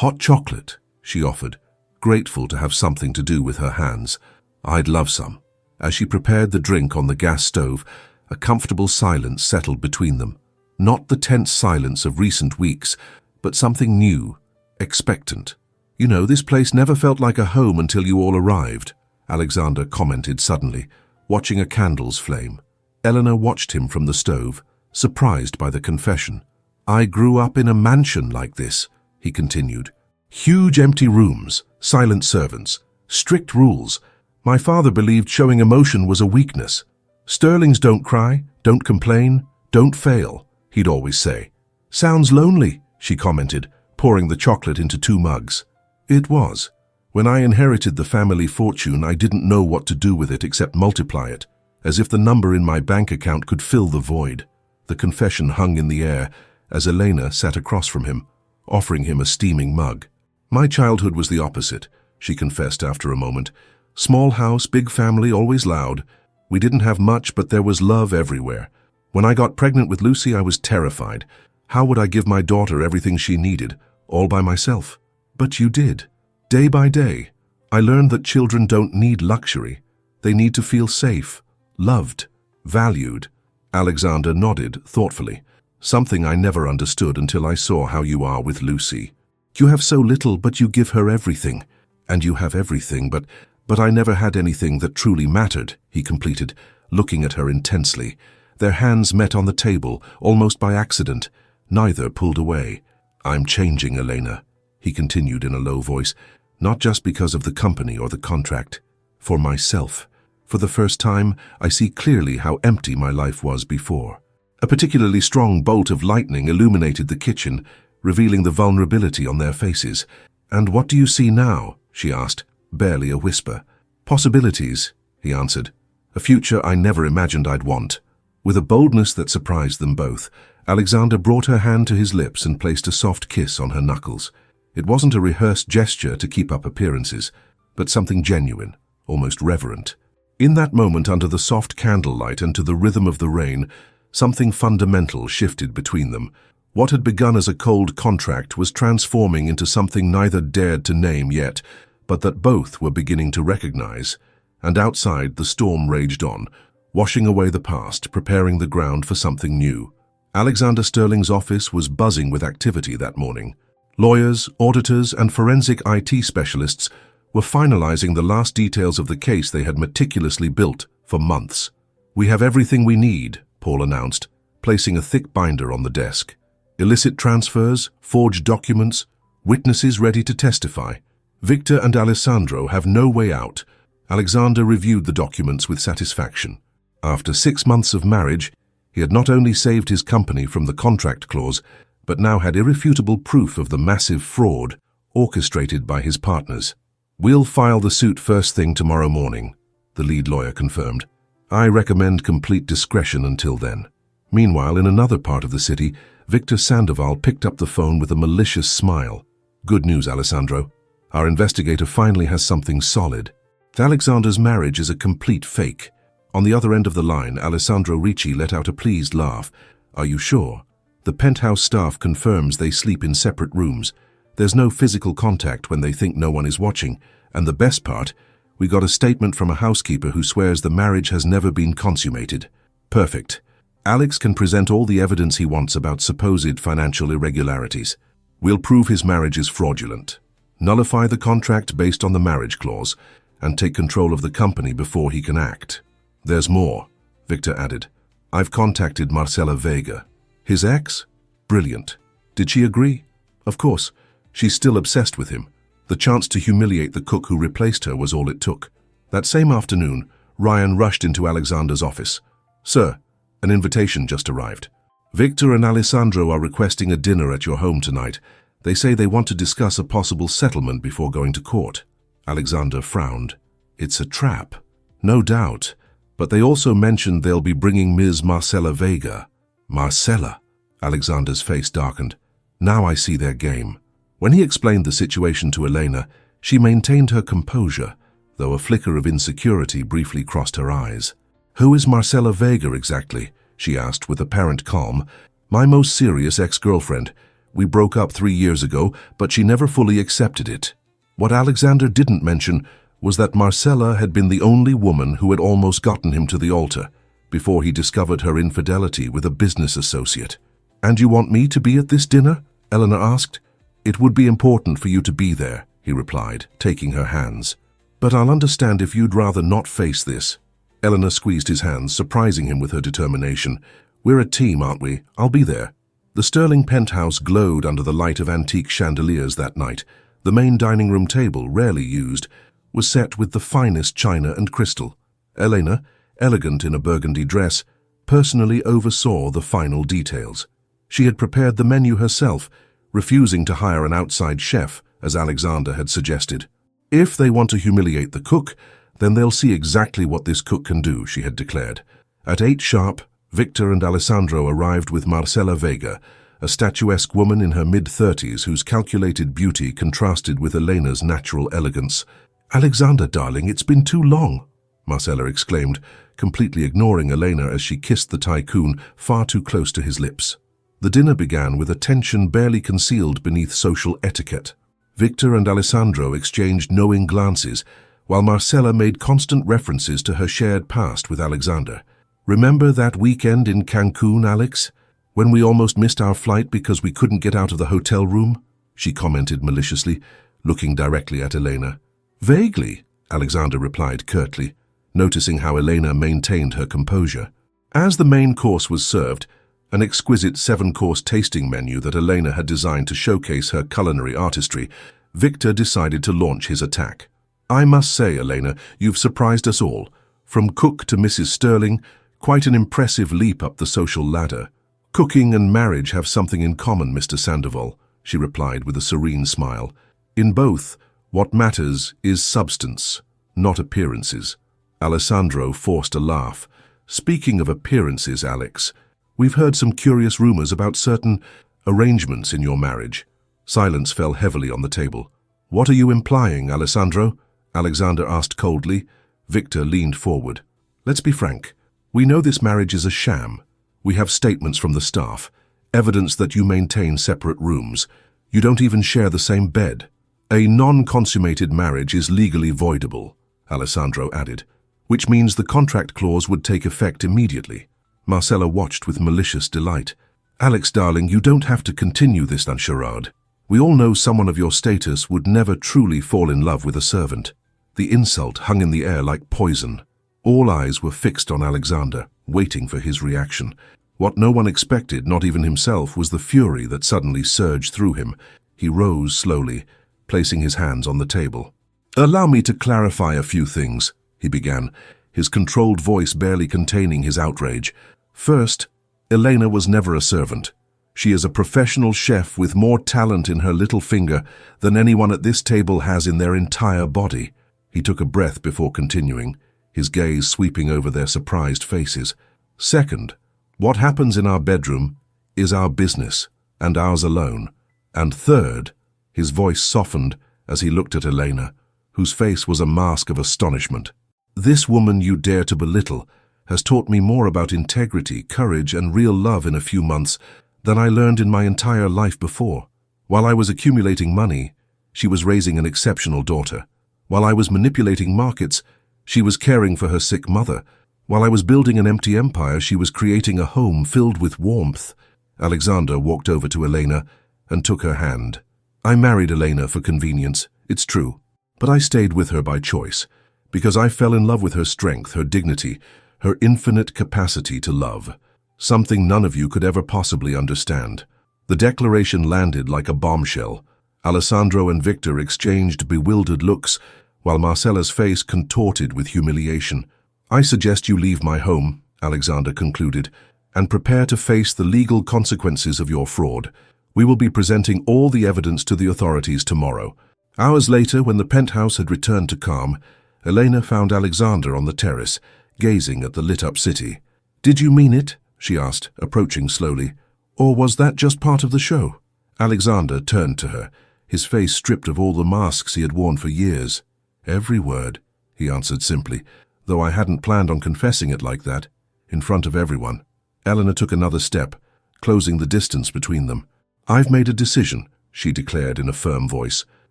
"Hot chocolate," she offered, grateful to have something to do with her hands. "I'd love some." As she prepared the drink on the gas stove, a comfortable silence settled between them. Not the tense silence of recent weeks, but something new, expectant. "You know, this place never felt like a home until you all arrived," Alexander commented suddenly, watching a candle's flame. Eleanor watched him from the stove, surprised by the confession. "I grew up in a mansion like this," he continued. "Huge empty rooms, silent servants, strict rules. My father believed showing emotion was a weakness. Sterlings don't cry, don't complain, don't fail, he'd always say." "Sounds lonely," she commented, pouring the chocolate into 2 mugs. It was. When I inherited the family fortune, I didn't know what to do with it except multiply it, as if the number in my bank account could fill the void. The confession hung in the air as Elena sat across from him, offering him a steaming mug. "My childhood was the opposite," she confessed after a moment. "Small house, big family, always loud. We didn't have much, but there was love everywhere. When I got pregnant with Lucy, I was terrified. How would I give my daughter everything she needed, all by myself? But you did. Day by day, I learned that children don't need luxury. They need to feel safe, loved, valued. Alexander nodded thoughtfully. Something I never understood until I saw how you are with Lucy. You have so little, but you give her everything. And you have everything, but I never had anything that truly mattered, he completed, looking at her intensely. Their hands met on the table, almost by accident. Neither pulled away. I'm changing, Elena, he continued in a low voice, not just because of the company or the contract. For myself. For the first time, I see clearly how empty my life was before. A particularly strong bolt of lightning illuminated the kitchen, revealing the vulnerability on their faces. And what do you see now? She asked, barely a whisper. Possibilities, he answered. A future I never imagined I'd want. With a boldness that surprised them both, Alexander brought her hand to his lips and placed a soft kiss on her knuckles. It wasn't a rehearsed gesture to keep up appearances, but something genuine, almost reverent. In that moment, under the soft candlelight and to the rhythm of the rain, something fundamental shifted between them. What had begun as a cold contract was transforming into something neither dared to name yet, but that both were beginning to recognize. And outside, the storm raged on, washing away the past, preparing the ground for something new. Alexander Sterling's office was buzzing with activity that morning. Lawyers, auditors, and forensic IT specialists were finalizing the last details of the case they had meticulously built for months. We have everything we need, Paul announced, placing a thick binder on the desk. Illicit transfers, forged documents, witnesses ready to testify. Victor and Alessandro have no way out. Alexander reviewed the documents with satisfaction. After 6 months of marriage, he had not only saved his company from the contract clause, but now had irrefutable proof of the massive fraud orchestrated by his partners. We'll file the suit first thing tomorrow morning, the lead lawyer confirmed. I recommend complete discretion until then. Meanwhile, in another part of the city, Victor Sandoval picked up the phone with a malicious smile. Good news, Alessandro. Our investigator finally has something solid. Alexander's marriage is a complete fake. On the other end of the line, Alessandro Ricci let out a pleased laugh. Are you sure? The penthouse staff confirms they sleep in separate rooms. There's no physical contact when they think no one is watching. And the best part, we got a statement from a housekeeper who swears the marriage has never been consummated. Perfect. Alex can present all the evidence he wants about supposed financial irregularities. We'll prove his marriage is fraudulent, nullify the contract based on the marriage clause, and take control of the company before he can act. There's more, Victor added. I've contacted Marcela Vega. His ex? Brilliant. Did she agree? Of course. She's still obsessed with him. The chance to humiliate the cook who replaced her was all it took. That same afternoon, Ryan rushed into Alexander's office. Sir, an invitation just arrived. Victor and Alessandro are requesting a dinner at your home tonight. They say they want to discuss a possible settlement before going to court. Alexander frowned. It's a trap. No doubt. But they also mentioned they'll be bringing Ms. Marcela Vega. Marcela? Alexander's face darkened. Now I see their game. When he explained the situation to Elena, she maintained her composure, though a flicker of insecurity briefly crossed her eyes. Who is Marcela Vega exactly? She asked with apparent calm. My most serious ex-girlfriend. We broke up 3 years ago, but she never fully accepted it. What Alexander didn't mention was that Marcela had been the only woman who had almost gotten him to the altar before he discovered her infidelity with a business associate. And you want me to be at this dinner? Eleanor asked. It would be important for you to be there, he replied, taking her hands. But I'll understand if you'd rather not face this. Eleanor squeezed his hands, surprising him with her determination. We're a team, aren't we? I'll be there. The Sterling penthouse glowed under the light of antique chandeliers that night. The main dining room table, rarely used, was set with the finest china and crystal. Elena, elegant in a burgundy dress, personally oversaw the final details. She had prepared the menu herself, refusing to hire an outside chef, as Alexander had suggested. If they want to humiliate the cook, then they'll see exactly what this cook can do, she had declared. At 8 sharp, Victor and Alessandro arrived with Marcela Vega, a statuesque woman in her mid-30s whose calculated beauty contrasted with Elena's natural elegance. Alexander, darling, it's been too long, Marcela exclaimed, completely ignoring Elena as she kissed the tycoon far too close to his lips. The dinner began with a tension barely concealed beneath social etiquette. Victor and Alessandro exchanged knowing glances, while Marcella made constant references to her shared past with Alexander. "Remember that weekend in Cancun, Alex? When we almost missed our flight because we couldn't get out of the hotel room?" she commented maliciously, looking directly at Elena. "Vaguely," Alexander replied curtly, noticing how Elena maintained her composure. As the main course was served, an exquisite 7-course tasting menu that Elena had designed to showcase her culinary artistry, Victor decided to launch his attack. "I must say, Elena, you've surprised us all. From cook to Mrs. Sterling, quite an impressive leap up the social ladder." "Cooking and marriage have something in common, Mr. Sandoval," she replied with a serene smile. "In both, what matters is substance, not appearances." Alessandro forced a laugh. "Speaking of appearances, Alex, we've heard some curious rumors about certain arrangements in your marriage." Silence fell heavily on the table. "What are you implying, Alessandro?" Alexander asked coldly. Victor leaned forward. "Let's be frank. We know this marriage is a sham. We have statements from the staff, evidence that you maintain separate rooms. You don't even share the same bed. A non-consummated marriage is legally voidable," Alessandro added, "which means the contract clause would take effect immediately." Marcella watched with malicious delight. "Alex, darling, you don't have to continue this charade. We all know someone of your status would never truly fall in love with a servant." The insult hung in the air like poison. All eyes were fixed on Alexander, waiting for his reaction. What no one expected, not even himself, was the fury that suddenly surged through him. He rose slowly, placing his hands on the table. "Allow me to clarify a few things," he began, his controlled voice barely containing his outrage. "First, Elena was never a servant. She is a professional chef with more talent in her little finger than anyone at this table has in their entire body." He took a breath before continuing, his gaze sweeping over their surprised faces. "Second, what happens in our bedroom is our business, and ours alone. And third," his voice softened as he looked at Elena, whose face was a mask of astonishment, "this woman you dare to belittle has taught me more about integrity, courage, and real love in a few months than I learned in my entire life before. While I was accumulating money, she was raising an exceptional daughter. While I was manipulating markets, she was caring for her sick mother. While I was building an empty empire, she was creating a home filled with warmth." Alexander walked over to Elena and took her hand. "I married Elena for convenience, it's true, but I stayed with her by choice, because I fell in love with her strength, her dignity, her infinite capacity to love. Something none of you could ever possibly understand." The declaration landed like a bombshell. Alessandro and Victor exchanged bewildered looks, while Marcella's face contorted with humiliation. "I suggest you leave my home," Alexander concluded, "and prepare to face the legal consequences of your fraud. We will be presenting all the evidence to the authorities tomorrow." Hours later, when the penthouse had returned to calm, Elena found Alexander on the terrace, gazing at the lit-up city. "Did you mean it?" she asked, approaching slowly. "Or was that just part of the show?" Alexander turned to her, his face stripped of all the masks he had worn for years. "Every word," he answered simply, "though I hadn't planned on confessing it like that, in front of everyone." Elena took another step, closing the distance between them. "I've made a decision," she declared in a firm voice.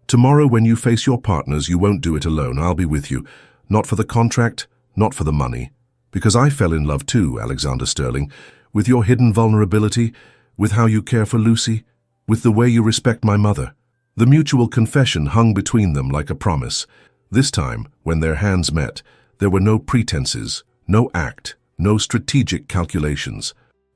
"Tomorrow when you face your partners, you won't do it alone. I'll be with you. Not for the contract, not for the money. Because I fell in love too, Alexander Sterling, with your hidden vulnerability, with how you care for Lucy, with the way you respect my mother." The mutual confession hung between them like a promise. This time, when their hands met, there were no pretenses, no act, no strategic calculations.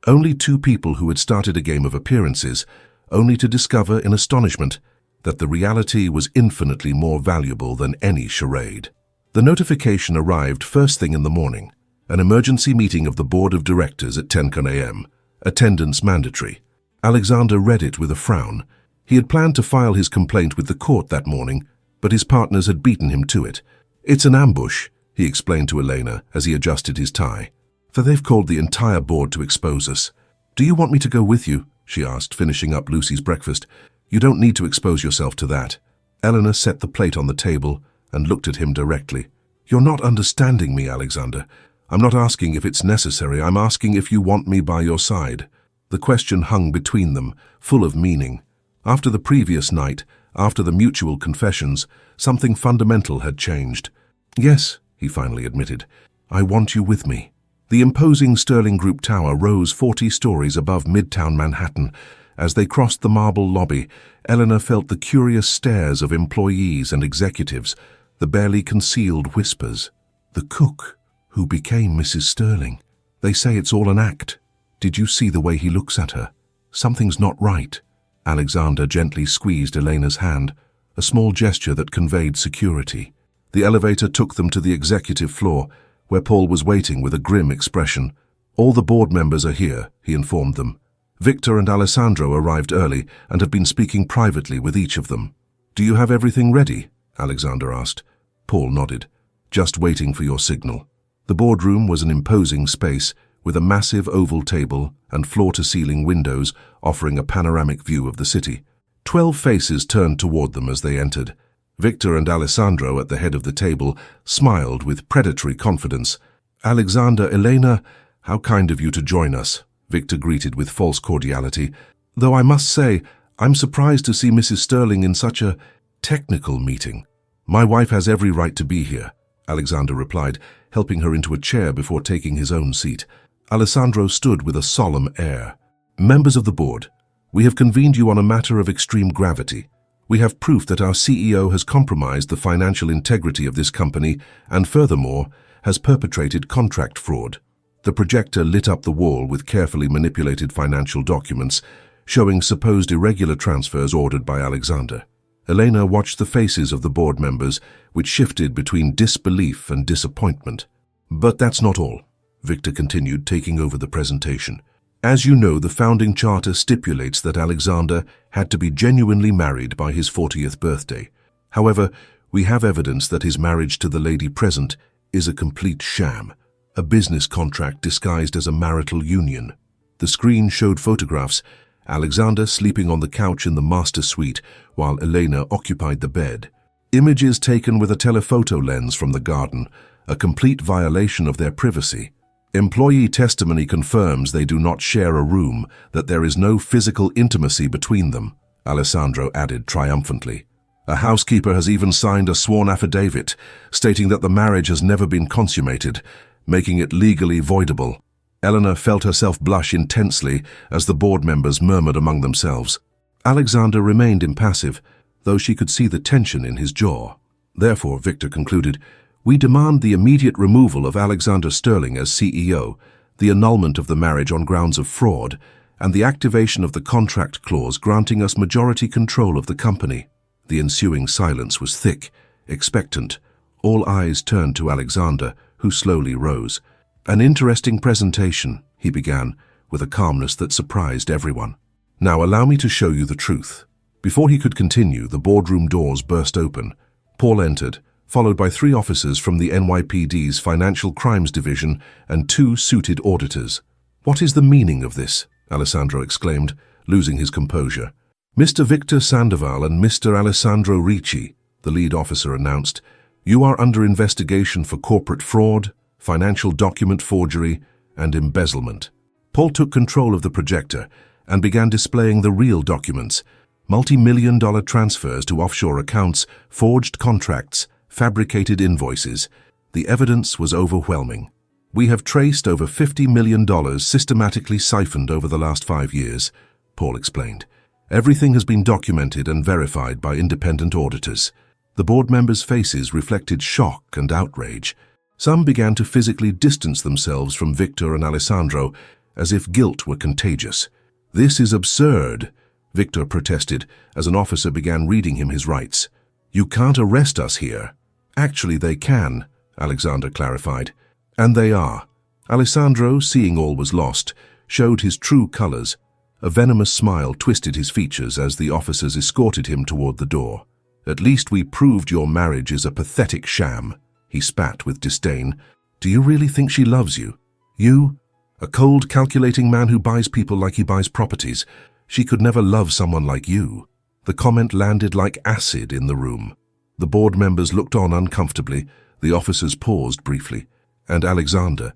Only two people who had started a game of appearances, only to discover in astonishment that the reality was infinitely more valuable than any charade. The notification arrived first thing in the morning, an emergency meeting of the board of directors at 10 a.m., attendance mandatory. Alexander read it with a frown. He had planned to file his complaint with the court that morning, but his partners had beaten him to it. "It's an ambush," he explained to Elena as he adjusted his tie. "For they've called the entire board to expose us." "Do you want me to go with you?" she asked, finishing up Lucy's breakfast. "You don't need to expose yourself to that." Eleanor set the plate on the table and looked at him directly. "You're not understanding me, Alexander. I'm not asking if it's necessary. I'm asking if you want me by your side." The question hung between them, full of meaning. After the previous night, After the mutual confessions, something fundamental had changed. "Yes," he finally admitted, "I want you with me." The imposing Sterling Group Tower rose 40 stories above Midtown Manhattan. As they crossed the marble lobby, Eleanor felt the curious stares of employees and executives, the barely concealed whispers. "The cook, who became Mrs. Sterling. They say it's all an act. Did you see the way he looks at her? Something's not right." Alexander gently squeezed Elena's hand, a small gesture that conveyed security. The elevator took them to the executive floor, where Paul was waiting with a grim expression. "All the board members are here," he informed them. Victor and Alessandro arrived early and had been speaking privately with each of them. "Do you have everything ready?" Alexander asked. Paul nodded. "Just waiting for your signal." The boardroom was an imposing space, with a massive oval table and floor-to-ceiling windows offering a panoramic view of the city. 12 faces turned toward them as they entered. Victor and Alessandro, at the head of the table, smiled with predatory confidence. "Alexander, Elena, how kind of you to join us," Victor greeted with false cordiality. "Though I must say, I'm surprised to see Mrs. Sterling in such a technical meeting." "My wife has every right to be here," Alexander replied, helping her into a chair before taking his own seat. Alessandro stood with a solemn air. "Members of the board, we have convened you on a matter of extreme gravity. We have proof that our CEO has compromised the financial integrity of this company and, furthermore, has perpetrated contract fraud." The projector lit up the wall with carefully manipulated financial documents, showing supposed irregular transfers ordered by Alexander. Elena watched the faces of the board members, which shifted between disbelief and disappointment. "But that's not all," Victor continued, taking over the presentation. "As you know, the founding charter stipulates that Alexander had to be genuinely married by his 40th birthday. However, we have evidence that his marriage to the lady present is a complete sham, a business contract disguised as a marital union." The screen showed photographs, Alexander sleeping on the couch in the master suite while Elena occupied the bed. Images taken with a telephoto lens from the garden, a complete violation of their privacy. "Employee testimony confirms they do not share a room, that there is no physical intimacy between them," Alessandro added triumphantly. "A housekeeper has even signed a sworn affidavit, stating that the marriage has never been consummated, making it legally voidable." Eleanor felt herself blush intensely as the board members murmured among themselves. Alexander remained impassive, though she could see the tension in his jaw. "Therefore," Victor concluded, "we demand the immediate removal of Alexander Sterling as CEO, the annulment of the marriage on grounds of fraud, and the activation of the contract clause granting us majority control of the company." The ensuing silence was thick, expectant. All eyes turned to Alexander, who slowly rose. "An interesting presentation," he began, with a calmness that surprised everyone. "Now allow me to show you the truth." Before he could continue, the boardroom doors burst open. Paul entered, followed by 3 officers from the NYPD's Financial Crimes Division and 2 suited auditors. "What is the meaning of this?" Alessandro exclaimed, losing his composure. "Mr. Victor Sandoval and Mr. Alessandro Ricci," the lead officer announced, "you are under investigation for corporate fraud, financial document forgery, and embezzlement." Paul took control of the projector and began displaying the real documents: multi-million-dollar transfers to offshore accounts, forged contracts, fabricated invoices. The evidence was overwhelming. "We have traced over $50 million systematically siphoned over the last 5 years, Paul explained. "Everything has been documented and verified by independent auditors." The board members' faces reflected shock and outrage. Some began to physically distance themselves from Victor and Alessandro, as if guilt were contagious. "This is absurd," Victor protested as an officer began reading him his rights. "You can't arrest us here." "Actually, they can," Alexander clarified. "And they are." Alessandro, seeing all was lost, showed his true colors. A venomous smile twisted his features as the officers escorted him toward the door. "At least we proved your marriage is a pathetic sham," he spat with disdain. "Do you really think she loves you? You? A cold, calculating man who buys people like he buys properties. She could never love someone like you." The comment landed like acid in the room. The board members looked on uncomfortably, the officers paused briefly, and Alexander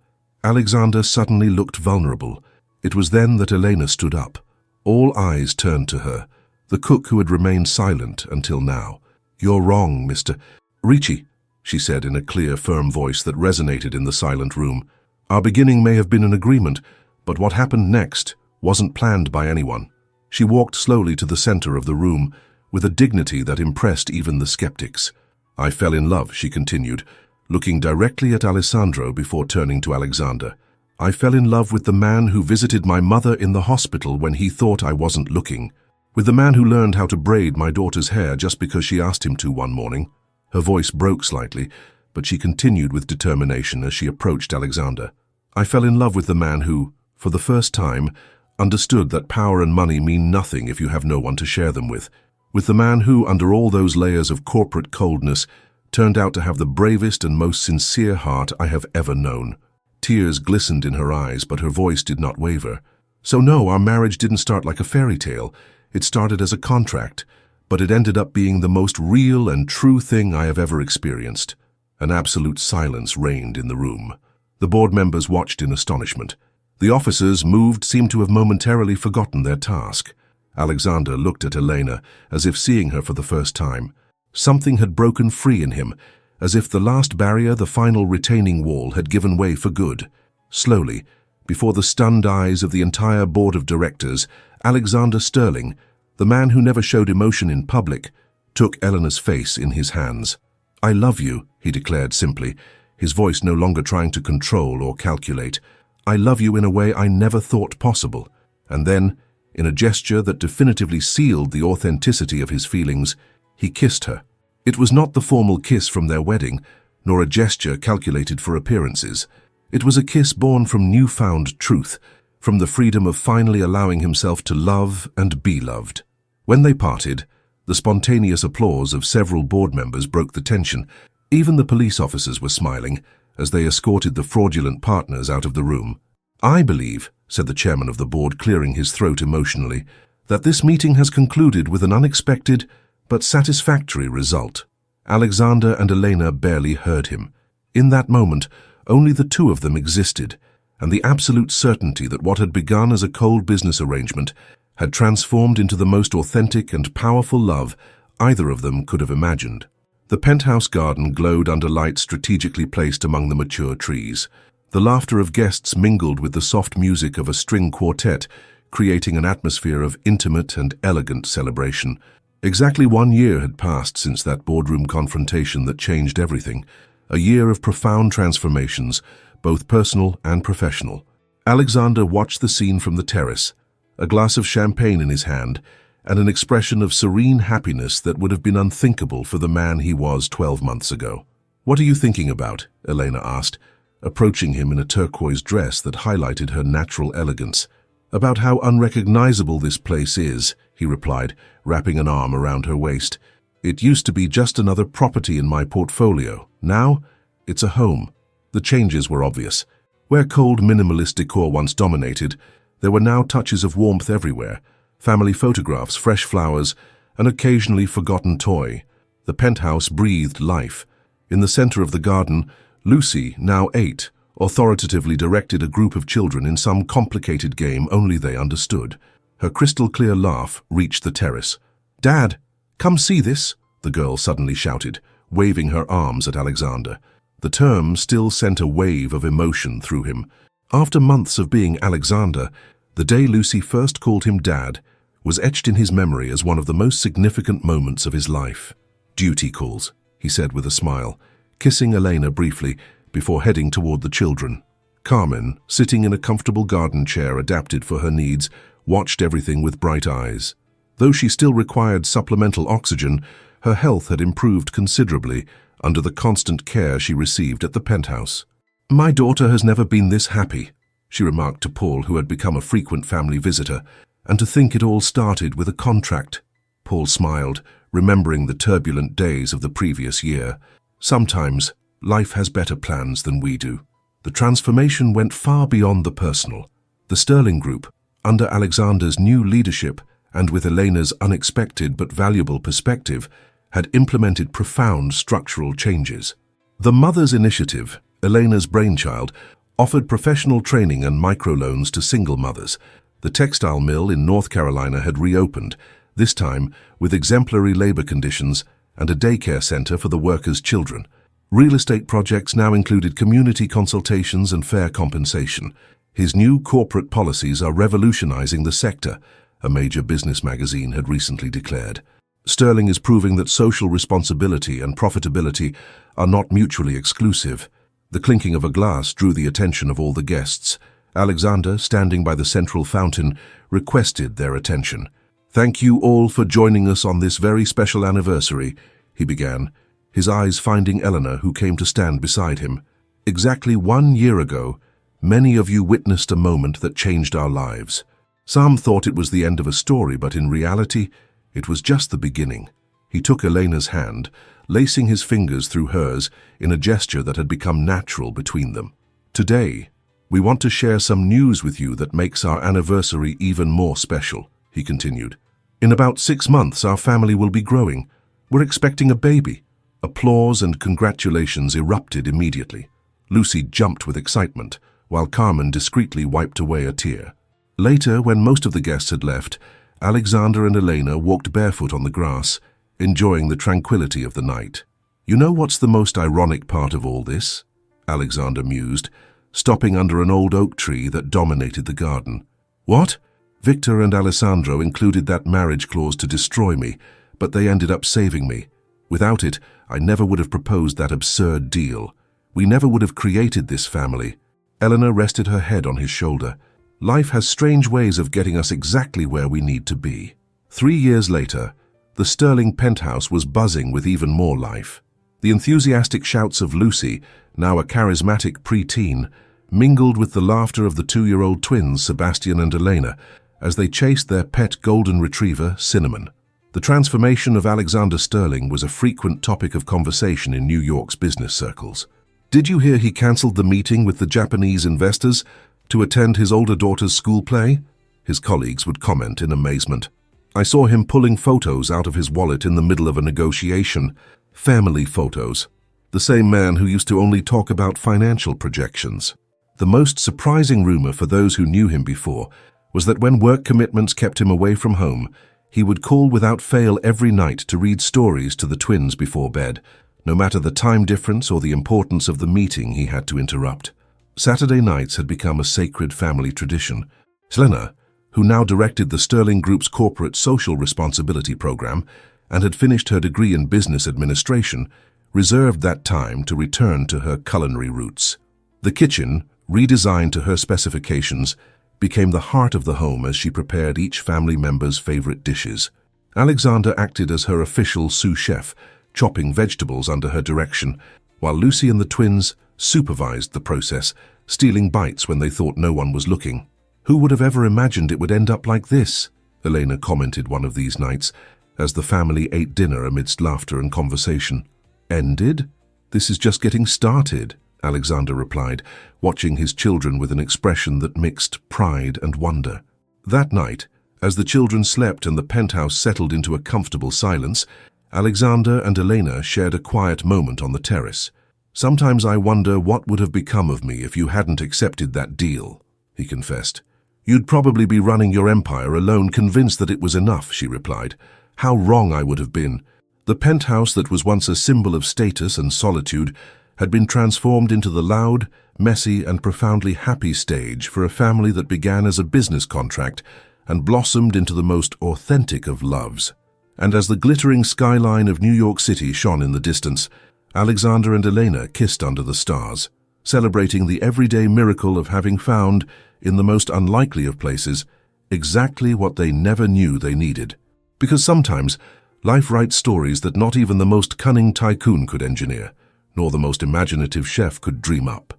suddenly looked vulnerable. It was then that Elena stood up. All eyes turned to her. the cook who had remained silent until now. "You're wrong, Mr. Ricci," she said in a clear, firm voice that resonated in the silent room. "Our beginning may have been an agreement, but what happened next wasn't planned by anyone." She walked slowly to the center of the room, with a dignity that impressed even the skeptics. "I fell in love," she continued, looking directly at Alessandro before turning to Alexander. "I fell in love with the man who visited my mother in the hospital when he thought I wasn't looking. With the man who learned how to braid my daughter's hair just because she asked him to one morning." Her voice broke slightly, but she continued with determination as she approached Alexander. "I fell in love with the man who, for the first time, understood that power and money mean nothing if you have no one to share them with. With the man who, under all those layers of corporate coldness, turned out to have the bravest and most sincere heart I have ever known." Tears glistened in her eyes, but her voice did not waver. "So no, our marriage didn't start like a fairy tale. It started as a contract, but it ended up being the most real and true thing I have ever experienced." An absolute silence reigned in the room. The board members watched in astonishment. The officers, moved, seemed to have momentarily forgotten their task. Alexander looked at Elena, as if seeing her for the first time. Something had broken free in him, as if the last barrier, the final retaining wall, had given way for good. Slowly, before the stunned eyes of the entire board of directors, Alexander Sterling, the man who never showed emotion in public, took Elena's face in his hands. "I love you," he declared simply, his voice no longer trying to control or calculate. "I love you in a way I never thought possible." And then, in a gesture that definitively sealed the authenticity of his feelings, he kissed her. It was not the formal kiss from their wedding, nor a gesture calculated for appearances. It was a kiss born from newfound truth, from the freedom of finally allowing himself to love and be loved. When they parted, the spontaneous applause of several board members broke the tension. Even the police officers were smiling as they escorted the fraudulent partners out of the room. "I believe," said the chairman of the board, clearing his throat emotionally, "that this meeting has concluded with an unexpected but satisfactory result." Alexander and Elena barely heard him. In that moment, only the two of them existed, and the absolute certainty that what had begun as a cold business arrangement had transformed into the most authentic and powerful love either of them could have imagined. The penthouse garden glowed under lights strategically placed among the mature trees. The laughter of guests mingled with the soft music of a string quartet, creating an atmosphere of intimate and elegant celebration. Exactly 1 year had passed since that boardroom confrontation that changed everything, a year of profound transformations, both personal and professional. Alexander watched the scene from the terrace, a glass of champagne in his hand, and an expression of serene happiness that would have been unthinkable for the man he was 12 months ago. "What are you thinking about?" Elena asked, approaching him in a turquoise dress that highlighted her natural elegance. "About how unrecognizable this place is," he replied, wrapping an arm around her waist. "It used to be just another property in my portfolio. Now, it's a home." The changes were obvious. Where cold minimalist decor once dominated, there were now touches of warmth everywhere. Family photographs, fresh flowers, an occasionally forgotten toy. The penthouse breathed life. In the center of the garden, Lucy, now 8, authoritatively directed a group of children in some complicated game only they understood. Her crystal-clear laugh reached the terrace. "Dad, come see this," the girl suddenly shouted, waving her arms at Alexander. The term still sent a wave of emotion through him. After months of being Alexander, the day Lucy first called him Dad was etched in his memory as one of the most significant moments of his life. "Duty calls," he said with a smile, kissing Elena briefly before heading toward the children. Carmen, sitting in a comfortable garden chair adapted for her needs, watched everything with bright eyes. Though she still required supplemental oxygen, her health had improved considerably under the constant care she received at the penthouse. "My daughter has never been this happy," she remarked to Paul, who had become a frequent family visitor. "And to think it all started with a contract." Paul smiled, remembering the turbulent days of the previous year. "Sometimes, life has better plans than we do." The transformation went far beyond the personal. The Sterling Group, under Alexander's new leadership and with Elena's unexpected but valuable perspective, had implemented profound structural changes. The Mothers Initiative, Elena's brainchild, offered professional training and microloans to single mothers. The textile mill in North Carolina had reopened, this time with exemplary labor conditions and a daycare center for the workers' children. Real estate projects now included community consultations and fair compensation. His new corporate policies are revolutionizing the sector, a major business magazine had recently declared. Sterling is proving that social responsibility and profitability are not mutually exclusive. The clinking of a glass drew the attention of all the guests. Alexander, standing by the central fountain, requested their attention. "Thank you all for joining us on this very special anniversary," he began, his eyes finding Eleanor, who came to stand beside him. "Exactly 1 year ago, many of you witnessed a moment that changed our lives. Some thought it was the end of a story, but in reality, it was just the beginning." He took Elena's hand, lacing his fingers through hers in a gesture that had become natural between them. "Today, we want to share some news with you that makes our anniversary even more special," he continued. "In about 6 months, our family will be growing. We're expecting a baby." Applause and congratulations erupted immediately. Lucy jumped with excitement, while Carmen discreetly wiped away a tear. Later, when most of the guests had left, Alexander and Elena walked barefoot on the grass, enjoying the tranquility of the night. "You know what's the most ironic part of all this?" Alexander mused, stopping under an old oak tree that dominated the garden. "What?" "Victor and Alessandro included that marriage clause to destroy me, but they ended up saving me. Without it, I never would have proposed that absurd deal. We never would have created this family." Eleanor rested her head on his shoulder. "Life has strange ways of getting us exactly where we need to be." 3 years later, the Sterling penthouse was buzzing with even more life. The enthusiastic shouts of Lucy, now a charismatic preteen, mingled with the laughter of the 2-year-old twins, Sebastian and Elena, as they chased their pet golden retriever, Cinnamon. The transformation of Alexander Sterling was a frequent topic of conversation in New York's business circles. "Did you hear he cancelled the meeting with the Japanese investors to attend his older daughter's school play?" his colleagues would comment in amazement. "I saw him pulling photos out of his wallet in the middle of a negotiation. Family photos. The same man who used to only talk about financial projections." The most surprising rumor for those who knew him before was that when work commitments kept him away from home, he would call without fail every night to read stories to the twins before bed, no matter the time difference or the importance of the meeting he had to interrupt. Saturday nights had become a sacred family tradition. Selena, who now directed the Sterling Group's corporate social responsibility program and had finished her degree in business administration, reserved that time to return to her culinary roots. The kitchen, redesigned to her specifications, became the heart of the home as she prepared each family member's favorite dishes. Alexander acted as her official sous chef, chopping vegetables under her direction, while Lucy and the twins supervised the process, stealing bites when they thought no one was looking. "Who would have ever imagined it would end up like this?" Elena commented one of these nights, as the family ate dinner amidst laughter and conversation. "Ended? This is just getting started," Alexander replied, watching his children with an expression that mixed pride and wonder. That night, as the children slept and the penthouse settled into a comfortable silence, Alexander and Elena shared a quiet moment on the terrace. "Sometimes I wonder what would have become of me if you hadn't accepted that deal," he confessed. "You'd probably be running your empire alone, convinced that it was enough," she replied. "How wrong I would have been. The penthouse that was once a symbol of status and solitude had been transformed into the loud, messy, and profoundly happy stage for a family that began as a business contract and blossomed into the most authentic of loves." And as the glittering skyline of New York City shone in the distance, Alexander and Elena kissed under the stars, celebrating the everyday miracle of having found, in the most unlikely of places, exactly what they never knew they needed. Because sometimes, life writes stories that not even the most cunning tycoon could engineer, nor the most imaginative chef could dream up.